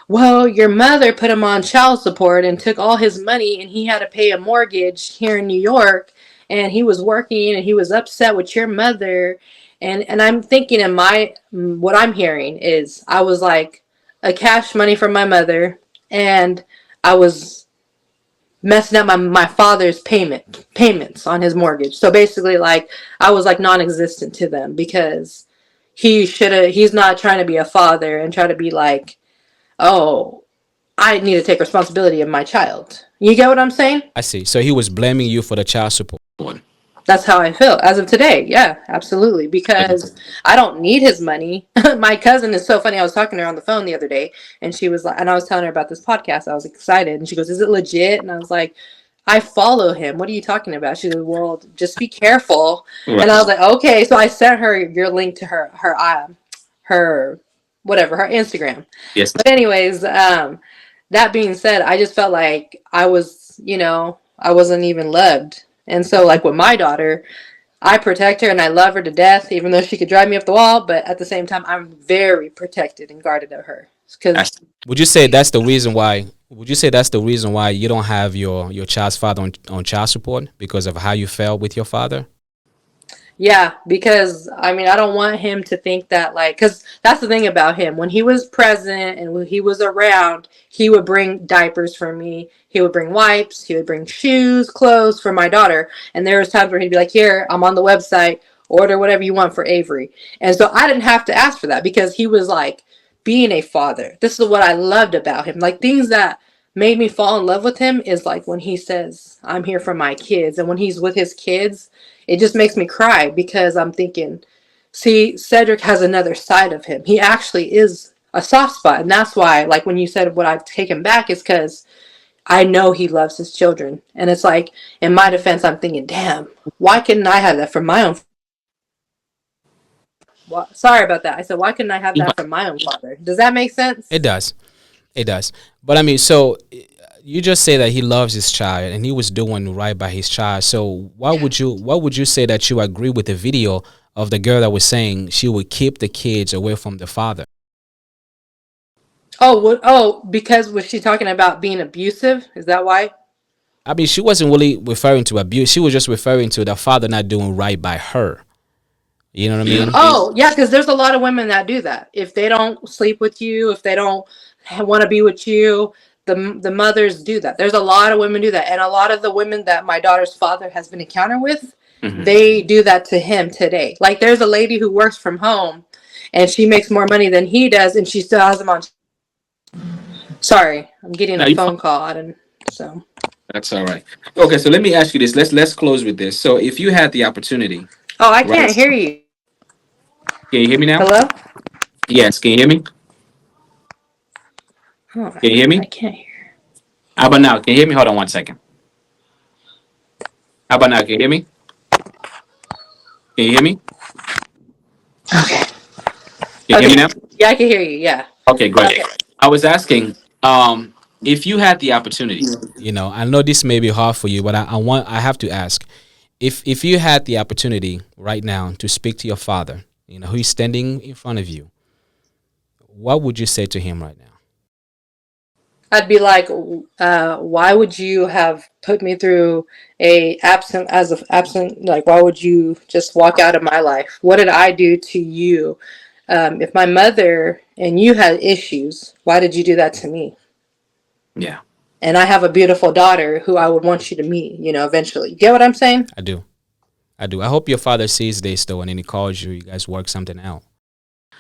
Speaker 3: Well, your mother put him on child support and took all his money, and he had to pay a mortgage here in New York, and he was working, and he was upset with your mother. And I'm thinking what I'm hearing is I was like a cash money from my mother, and I was messing up my father's payments on his mortgage. So basically, like, I was like non-existent to them because he's not trying to be a father and try to be like, oh, I need to take responsibility of my child. You get what I'm saying?
Speaker 2: I see. So he was blaming you for the child support.
Speaker 3: That's how I feel as of today. Yeah, absolutely. Because I don't need his money. My cousin is so funny. I was talking to her on the phone the other day, and she was like, and I was telling her about this podcast. I was excited, and she goes, "Is it legit?" And I was like, "I follow him. What are you talking about?" She goes, "Well, just be careful." Right. And I was like, "Okay." So I sent her your link to her whatever, her Instagram.
Speaker 9: Yes.
Speaker 3: But anyways, that being said, I just felt like I wasn't even loved. And so, like with my daughter, I protect her and I love her to death, even though she could drive me up the wall. But at the same time, I'm very protected and guarded of her.
Speaker 2: Would you say that's the reason why? Would you say that's the reason why you don't have your child's father on child support, because of how you felt with your father?
Speaker 3: Yeah, because I don't want him to think that, like, because that's the thing about him. When he was present and when he was around, he would bring diapers for me. He would bring wipes. He would bring shoes, clothes for my daughter. And there was times where he'd be like, "Here, I'm on the website. Order whatever you want for Avery." And so I didn't have to ask for that because he was like being a father. This is what I loved about him. Like, things that made me fall in love with him is like when he says, "I'm here for my kids." And when he's with his kids, it just makes me cry because I'm thinking, see, Cedric has another side of him. He actually is a soft spot. And that's why, like, when you said what I've taken back is because I know he loves his children. And it's like, in my defense, I'm thinking, damn, why couldn't I have that from my own? Well, sorry about that. I said, why couldn't I have that from my own father? Does that make sense?
Speaker 2: It does. It does. But so you just say that he loves his child and he was doing right by his child. So what would you say that you agree with the video of the girl that was saying she would keep the kids away from the father?
Speaker 3: Because was she talking about being abusive? Is that why?
Speaker 2: She wasn't really referring to abuse. She was just referring to the father not doing right by her. You know what I mean?
Speaker 3: Oh, yeah, because there's a lot of women that do that. If they don't sleep with you, if they don't want to be with you, the mothers do that. There's a lot of women do that. And a lot of the women that my daughter's father has been encountered with, they do that to him today. Like, there's a lady who works from home, and she makes more money than he does, and she still has him on. Sorry, I'm getting a phone call. So.
Speaker 9: That's all right. Okay, so let me ask you this. Let's close with this. So if you had the opportunity.
Speaker 3: Oh, I can't hear you.
Speaker 9: Can you hear me now?
Speaker 3: Hello?
Speaker 9: Yes, can you hear me?
Speaker 3: Oh,
Speaker 9: can you hear me?
Speaker 3: I can't hear.
Speaker 9: How about now? Can you hear me? Hold on 1 second. How about now? Can you hear me? Can you hear me?
Speaker 3: Okay.
Speaker 9: Can you hear me now?
Speaker 3: Yeah, I can hear you. Yeah.
Speaker 9: Okay, great. Okay. I was asking, if you had the opportunity.
Speaker 2: I know this may be hard for you, but I have to ask, if you had the opportunity right now to speak to your father, who's standing in front of you, what would you say to him right now?
Speaker 3: I'd be like, why would you have put me through absent? Like, why would you just walk out of my life? What did I do to you? If my mother and you had issues, why did you do that to me?
Speaker 9: Yeah.
Speaker 3: And I have a beautiful daughter who I would want you to meet, eventually. You get what I'm saying?
Speaker 2: I do. I do. I hope your father sees this though, and then he calls you. You guys work something out.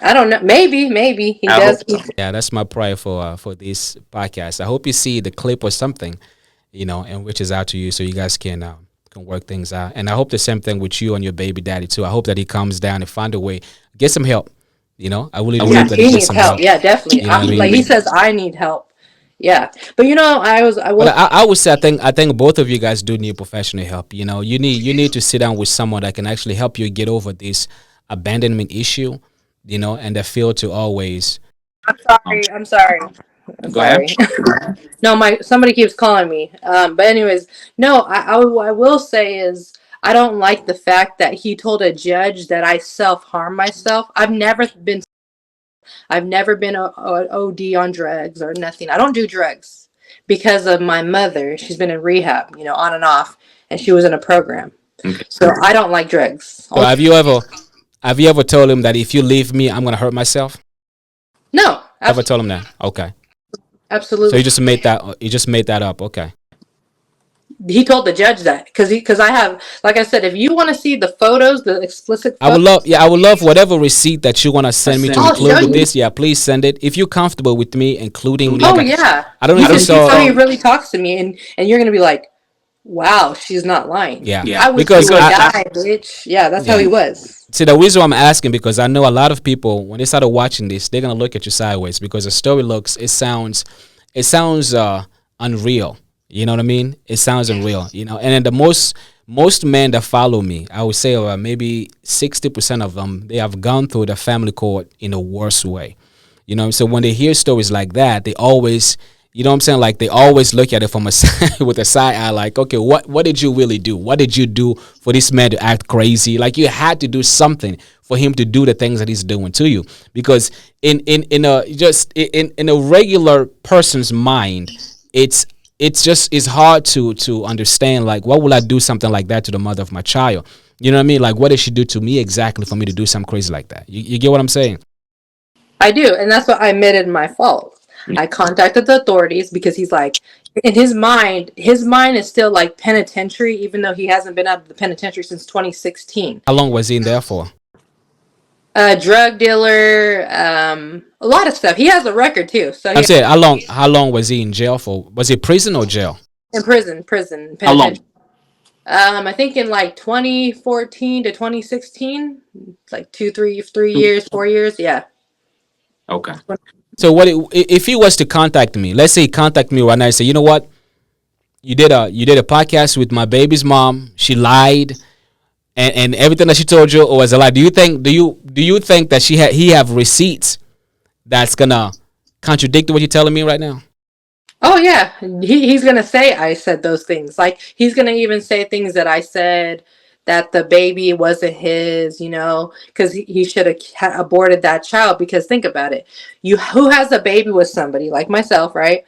Speaker 3: I don't know. Maybe he
Speaker 9: I
Speaker 3: does.
Speaker 9: hope so.
Speaker 2: Yeah, that's my prayer for this podcast. I hope you see the clip or something, and reaches out to you so you guys can work things out. And I hope the same thing with you and your baby daddy too. I hope that he comes down and find a way, get some help. I really do
Speaker 3: Yeah,
Speaker 2: hope that he
Speaker 3: he
Speaker 2: gets
Speaker 3: needs
Speaker 2: some
Speaker 3: help.
Speaker 2: help.
Speaker 3: Yeah, definitely.
Speaker 2: You know what I
Speaker 3: Like
Speaker 2: mean?
Speaker 3: he says, I need help. Yeah, but I
Speaker 2: But
Speaker 3: will.
Speaker 2: I would say I think both of you guys do need professional help. You need to sit down with someone that can actually help you get over this abandonment issue. And that feel to always.
Speaker 3: I'm
Speaker 9: Um,
Speaker 3: sorry. I'm sorry. I'm
Speaker 9: Go ahead.
Speaker 3: sorry. No, my somebody keeps calling me. But anyways, no. I will say is I don't like the fact that he told a judge that I self harm myself. I've never been a OD on drugs or nothing. I don't do drugs because of my mother. She's been in rehab, on and off, and she was in a program.
Speaker 9: Okay.
Speaker 3: So I don't like drugs.
Speaker 2: So have you ever told him that if you leave me, I'm gonna hurt myself?
Speaker 3: No,
Speaker 2: Ever told him that? Okay. So
Speaker 3: absolutely.
Speaker 2: you just made that up. Okay.
Speaker 3: He told the judge that because I have, like I said, if you want to see the photos, the explicit
Speaker 2: I would
Speaker 3: photos,
Speaker 2: love, yeah, I would love whatever receipt that you wanna send me to
Speaker 3: I'll
Speaker 2: include
Speaker 3: show
Speaker 2: with
Speaker 3: you.
Speaker 2: this. Yeah, please send it if you're comfortable with me including.
Speaker 3: Oh
Speaker 2: Like,
Speaker 3: yeah,
Speaker 2: I don't know
Speaker 3: you
Speaker 2: if you
Speaker 3: can see
Speaker 2: saw.
Speaker 3: how he really talks to me, and you're gonna be like, wow, she's not lying.
Speaker 2: Yeah,
Speaker 3: I
Speaker 9: Yeah.
Speaker 3: wish you
Speaker 2: because
Speaker 3: would
Speaker 2: I
Speaker 3: die, bitch. Yeah, that's how
Speaker 2: yeah.
Speaker 3: he was.
Speaker 2: See, the reason why I'm asking, because I know a lot of people when they started watching this, they're gonna look at you sideways because the story it sounds unreal. You know what I mean? It sounds unreal. And then the most men that follow me, I would say maybe 60% of them, they have gone through the family court in a worse way. So when they hear stories like that, they always, what I'm saying, like they always look at it from a side with a side eye, like, okay, what did you really do? What did you do for this man to act crazy? Like you had to do something for him to do the things that he's doing to you, because in a regular person's mind, it's hard to understand, like, what will I do something like that to the mother of my child? You know what I mean? Like, what did she do to me exactly for me to do something crazy like that? You get what I'm saying?
Speaker 3: I do, and that's what I admitted my fault. I contacted the authorities because he's like, in his mind is still like penitentiary, even though he hasn't been out of the penitentiary since 2016.
Speaker 2: How long was he in there for?
Speaker 3: A drug dealer, a lot of stuff. He has a record too, so
Speaker 2: I'm
Speaker 3: he
Speaker 2: saying how long was he in jail for? Was it prison or jail?
Speaker 3: in prison,
Speaker 9: How long?
Speaker 3: penitentiary. I think in like 2014 to 2016, like 3 years, 4 years. Yeah.
Speaker 9: Okay.
Speaker 2: So if he was to contact me? Let's say he contact me right now and say, you know what, you did a podcast with my baby's mom. She lied, and everything that she told you was a lie. Do you think that he have receipts that's gonna contradict what you're telling me right now?
Speaker 3: Oh yeah, he's gonna say I said those things. Like he's gonna even say things that I said that the baby wasn't his, because he should have aborted that child. Because think about it, who has a baby with somebody like myself, right?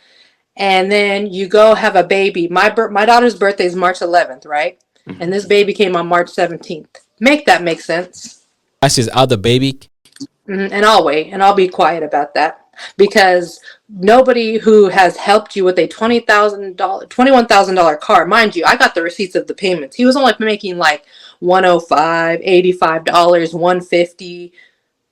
Speaker 3: And then you go have a baby. My daughter's birthday is March 11th, right? And this baby came on March 17th. Make that make sense?
Speaker 2: That's his other baby.
Speaker 3: And I'll wait and I'll be quiet about that because nobody who has helped you with a $21,000 car, mind you, I got the receipts of the payments. He was only making like 105, $85, 150,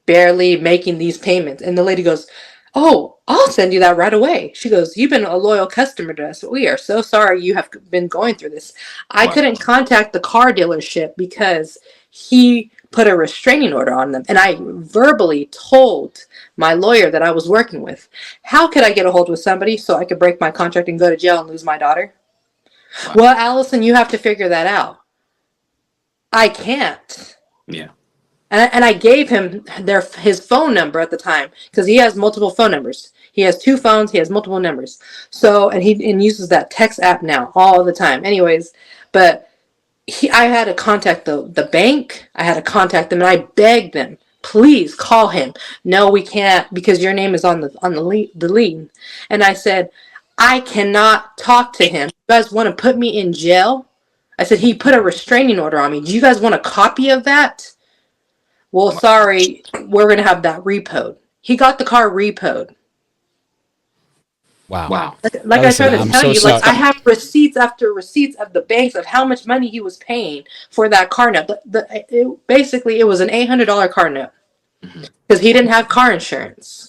Speaker 3: barely making these payments. And the lady goes, "Oh, I'll send you that right away." She goes, "You've been a loyal customer to us. We are so sorry you have been going through this." I
Speaker 9: Wow.
Speaker 3: couldn't contact the car dealership because he put a restraining order on them. And I verbally told my lawyer that I was working with. How could I get a hold with somebody so I could break my contract and go to jail and lose my daughter?
Speaker 9: Wow.
Speaker 3: Well, Allison, you have to figure that out. I can't.
Speaker 9: Yeah.
Speaker 3: And I gave him his phone number at the time because he has multiple phone numbers. He has 2 phones. He has multiple numbers. So, and he uses that text app now all the time. Anyways, but I had to contact the bank. I had to contact them, and I begged them, please call him. No, we can't because your name is on the lien. And I said, I cannot talk to him. You guys want to put me in jail? I said, he put a restraining order on me. Do you guys want a copy of that? Well, sorry, we're going to have that repoed. He got the car repoed.
Speaker 2: Wow.
Speaker 3: Like I tried to tell you,
Speaker 2: sorry.
Speaker 3: like I have receipts after receipts of the banks of how much money he was paying for that car note. Basically, it was an $800 car note because he didn't have car insurance.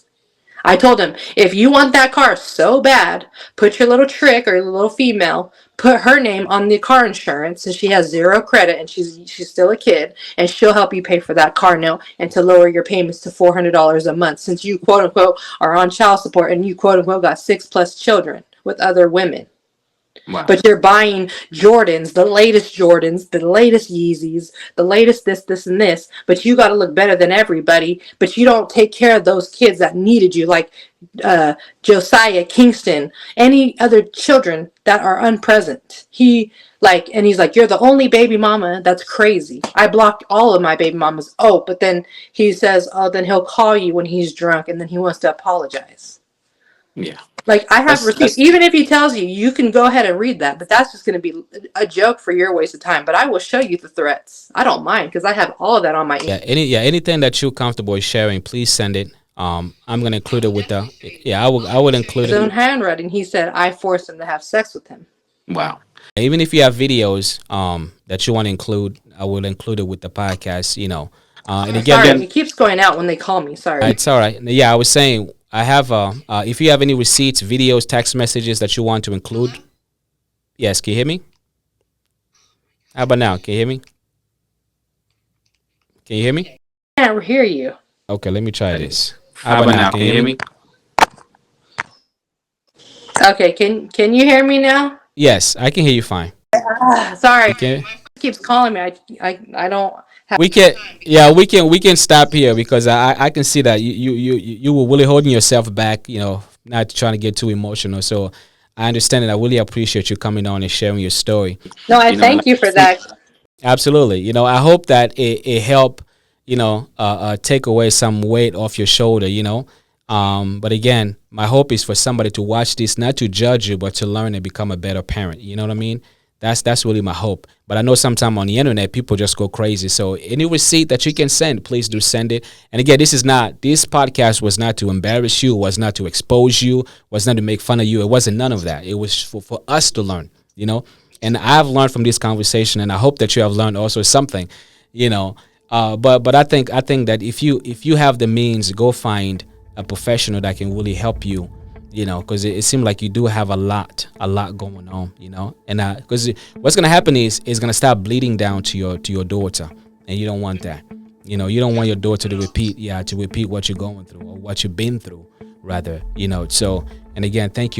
Speaker 3: I told him, if you want that car so bad, put your little trick or your little female, put her name on the car insurance, and she has 0 credit, and she's still a kid, and she'll help you pay for that car note and to lower your payments to $400 a month, since you quote unquote are on child support and you quote unquote got 6+ children with other women.
Speaker 9: Wow.
Speaker 3: But you're buying Jordans, the latest Yeezys, the latest this, and this. But you got to look better than everybody. But you don't take care of those kids that needed you, like Josiah, Kingston, any other children that are unpresent. He's like, you're the only baby mama. That's crazy. I blocked all of my baby mamas. Oh, but then he says, then he'll call you when he's drunk, and then he wants to apologize.
Speaker 9: Yeah.
Speaker 3: Like, I have receipts. Even if he tells you, you can go ahead and read that, but that's just going to be a joke for your waste of time. But I will show you the threats. I don't mind because I have all of that on my email.
Speaker 2: Anything that you're comfortable sharing, please send it. I'm going to include it with the I would include
Speaker 3: His
Speaker 2: it.
Speaker 3: own handwriting. He said I forced him to have sex with him.
Speaker 9: Wow.
Speaker 2: Even if you have videos that you want to include, I will include it with the podcast. And again,
Speaker 3: sorry, it keeps going out when they call me. Sorry.
Speaker 2: It's all right. Yeah, I was saying I have if you have any receipts, videos, text messages that you want to include. Yes, can you hear me? How about now? Can you hear me? Can you hear me?
Speaker 3: I can't hear you.
Speaker 2: Okay, let me try this.
Speaker 9: How about now? Can you hear me?
Speaker 3: Okay, can you hear me now?
Speaker 2: Yes, I can hear you fine.
Speaker 3: Sorry.
Speaker 2: Okay.
Speaker 3: He keeps calling me. I don't have
Speaker 2: We can stop here because I can see that you were really holding yourself back, not trying to get too emotional. So I understand and I really appreciate you coming on and sharing your story.
Speaker 3: No, I thank you for that.
Speaker 2: Absolutely. I hope that it helped, take away some weight off your shoulder, But again, my hope is for somebody to watch this, not to judge you, but to learn and become a better parent. You know what I mean? That's really my hope. But I know sometime on the internet, people just go crazy. So any receipt that you can send, please do send it. And again, this podcast was not to embarrass you, was not to expose you, was not to make fun of you. It wasn't none of that. It was for us to learn, And I've learned from this conversation, and I hope that you have learned also something, But I think that if you have the means, go find a professional that can really help you, because it seems like you do have a lot going on, and because what's gonna happen is it's gonna start bleeding down to your daughter, and you don't want that. You don't want your daughter to repeat what you're going through or what you've been through, rather. So, and again, thank you.